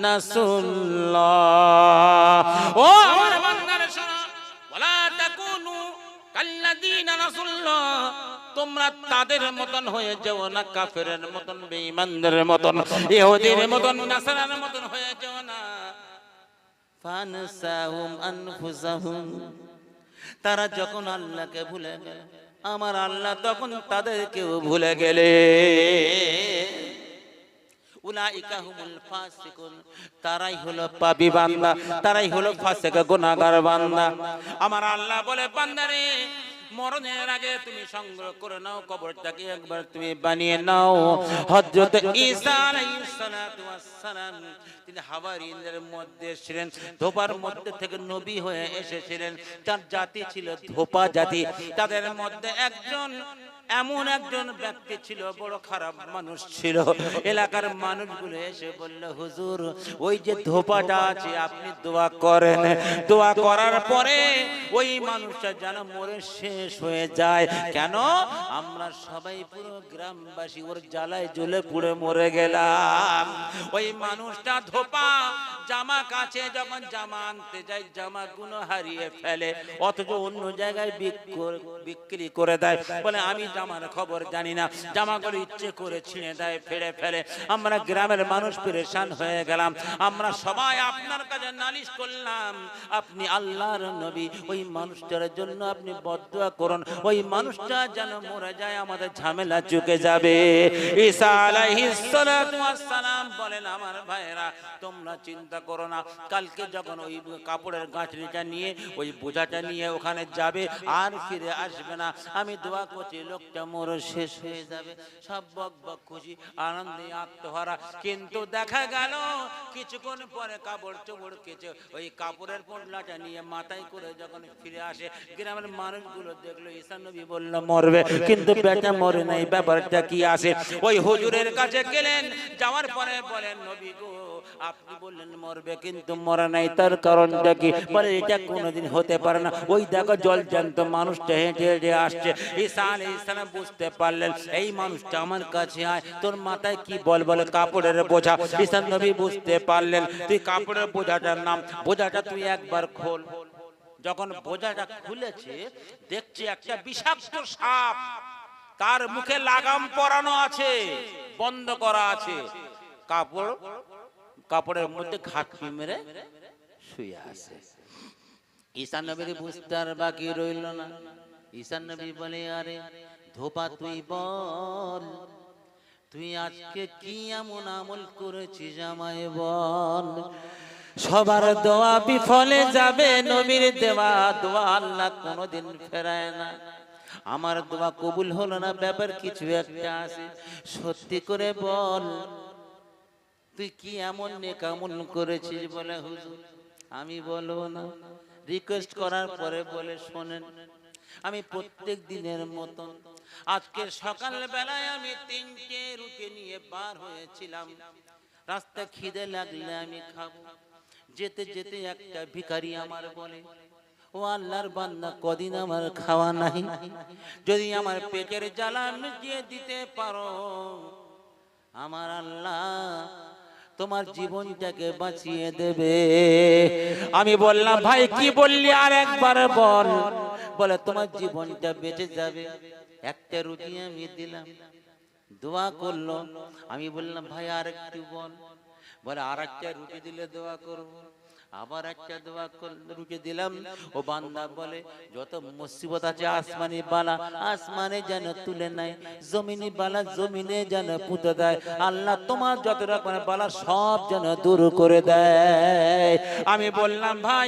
নাসুল্লাহ। ও আমার বান্দারা শোনো, ওয়ালা তাকুনু কাল্লাযিনা নাসুল্লাহ, তোমরা তাদের মতন হয়ে যাও না, কাফেরের মতন, বেঈমানদের মতন, ইহুদির মতন, নাসারার মতন হয়ে যাও না। ফানসাহুম আনফুসাহুম, তারা যখন আল্লাহকে ভুলে গেল আমার আল্লাহ তখন তাদেরকেও ভুলে গেলে। উলাইকা হুমুল ফাসিকুন, তারাই হলো পাপী বান্দা, তারাই হলো ফাসিক গুনাহগার বান্দা। আমার আল্লাহ বলে বান্দারে মরণের আগে তুমি সংগ্রহ করে নাও, কবরটাকে একবার তুমি বানিয়ে নাও। হযরত ঈসা আলাইহিস সালাতু ওয়াস সালাম তিনি হাওয়ারিদের মধ্যে ছিলেন, ধোপার মধ্যে থেকে নবী হয়ে এসেছিলেন। তার জাতি ছিল ধোপা জাতি। তাদের মধ্যে এমন একজন ব্যক্তি ছিল, বড় খারাপ মানুষ ছিল। এলাকার মানুষগুলো এসে বলল হুজুর ওই যে ধোপাটা আছে আপনি দোয়া করেন, দোয়া করার পরে ওই মানুষটা যেন মরে শেষ হয়ে যায়। কেন? আমরা সবাই পুরো গ্রামবাসী ওর জ্বালায় জ্বলে পুড়ে মরে গেলাম। ওই মানুষটা ধোপা জামা কাছে যখন জামা আনতে যায় জামাগুলো হারিয়ে ফেলে, অথচ অন্য জায়গায় বিক্রি করে দেয়। বলে আমি জামার খবর জানি না, জামাগুলো ইচ্ছে করে ছিঁড়ে দেয়, ফেলে ফেলে। আমরা গ্রামের মানুষ পেরেশান হয়ে গেলাম। আমরা সবাই আপনার কাছে নালিশ করলাম, আপনি আল্লাহর নবী, ওই মানুষটার জন্য আপনি বদদুয়া করুন, ওই মানুষটা যেন মরে যায়, আমাদের ঝামেলা চুকে যাবে। ঈসা আলাইহিস সালাতু ওয়াস সালাম বলেন আমার ভাইরা তোমরা চিন্তা করো না, কালকে যখন ওই কাপড়ের গাঁঠরিটা নিয়ে ওই বোঝাটা নিয়ে ওখানে যাবে আর ফিরে আসবে না। আমি দোয়া করছি লোকটা মরে শেষ হয়ে যাবে। সব বক বক খুশি আনন্দে আত্মহারা। কিন্তু দেখা গেল কিছুক্ষণ পরে কাপড় চোপড় কেচে ওই কাপড়ের পোটলাটা নিয়ে মাথায় করে যখন ফিরে আসে, গ্রামের মানুষগুলো দেখলো ঈসা নবী বলল মরবে, কিন্তু বেটা মরে নাই, ব্যাপারটা কি আছে? ওই হুজুরের কাছে গেলেন, যাওয়ার পরে বলেন নবী গো আপনি বললেন মরবে কিন্তু মরে নাই, তার কারণটা কি? বলে এটা কোনোদিন হতে পারে না। ওই দেখো জল জ্যান্ত মানুষটা হেঁটে হেঁটে আসছে। ঈসা আলাইহিস সালাম বুঝতে পারলেন এই মানুষটা আমার কাছে আয়, তোর মাথায় কি বলে কাপড়ের বোঝা। ঈসা নবী বুঝতে পারলেন তুই কাপড়ের বোঝাটার নাম, বোঝাটা তুই একবার খোল। যখন বোঝাটা খুলেছে দেখছে একটা বিষাক্ত সাপ, তার মুখে লাগাম পরানো আছে, বন্ধ করা আছে, কাপড়ের মধ্যে ঘাটকি মেরে শুয়ে আছে। ঈসা নবীর বুঝতে আর বাকি রইল না। ঈসা নবী বলে আরে ধোপা তুই বল, তুই আজকে কি এমন আমল করেছিস আমায় বল। সবার দোয়া বিফলে যাবে, নবীর দেওয়া দোয়া আল্লাহ কোনোদিন ফেরায় না। আমার দোয়া কবুল হলো না, ব্যাপার কিছু একটা আছে, সত্যি করে বল তুই কি এমন নেক আমল করেছিস। বলে হুজুর আমি বলবো না। রিকোয়েস্ট করার পরে বলে শোনেন আমি প্রত্যেক দিনের মতন আজকে সকাল বেলায় আমি 3টে রুটি নিয়ে বার হয়েছিলাম। রাস্তা খিদে লাগলে আমি খাবো। যেতে যেতে একটা ভিখারি আমার বলে, ও আল্লাহর বান্দা, কদিন আমার খাওয়া নাই, যদি আমার পেটের জ্বালা মিটিয়ে দিতে পারো, আমার আল্লাহ তোমার জীবনটাকে বাঁচিয়ে দেবে। আমি বললাম, ভাই কি বললি আর একবার বল। বলে, তোমার জীবনটা বেঁচে যাবে। একটা রুটি আমি দিলাম, দোয়া করলো। আমি বললাম, ভাই আর একটু বল। বলে, আর একটা রুটি দিলে দোয়া করবো। আবার একটা দোয়া রুটি দিলাম। ও বান্দা বলে, যত মুসিবত আছে আসমানি বালা আসমানে যেন তুলে নেয়, জমিনি বালা জমিনে যেন পুঁতে দেয়। আল্লাহ তোমার যত রকমের বালা সব যেন দূর করে দেয়। আমি বললাম, ভাই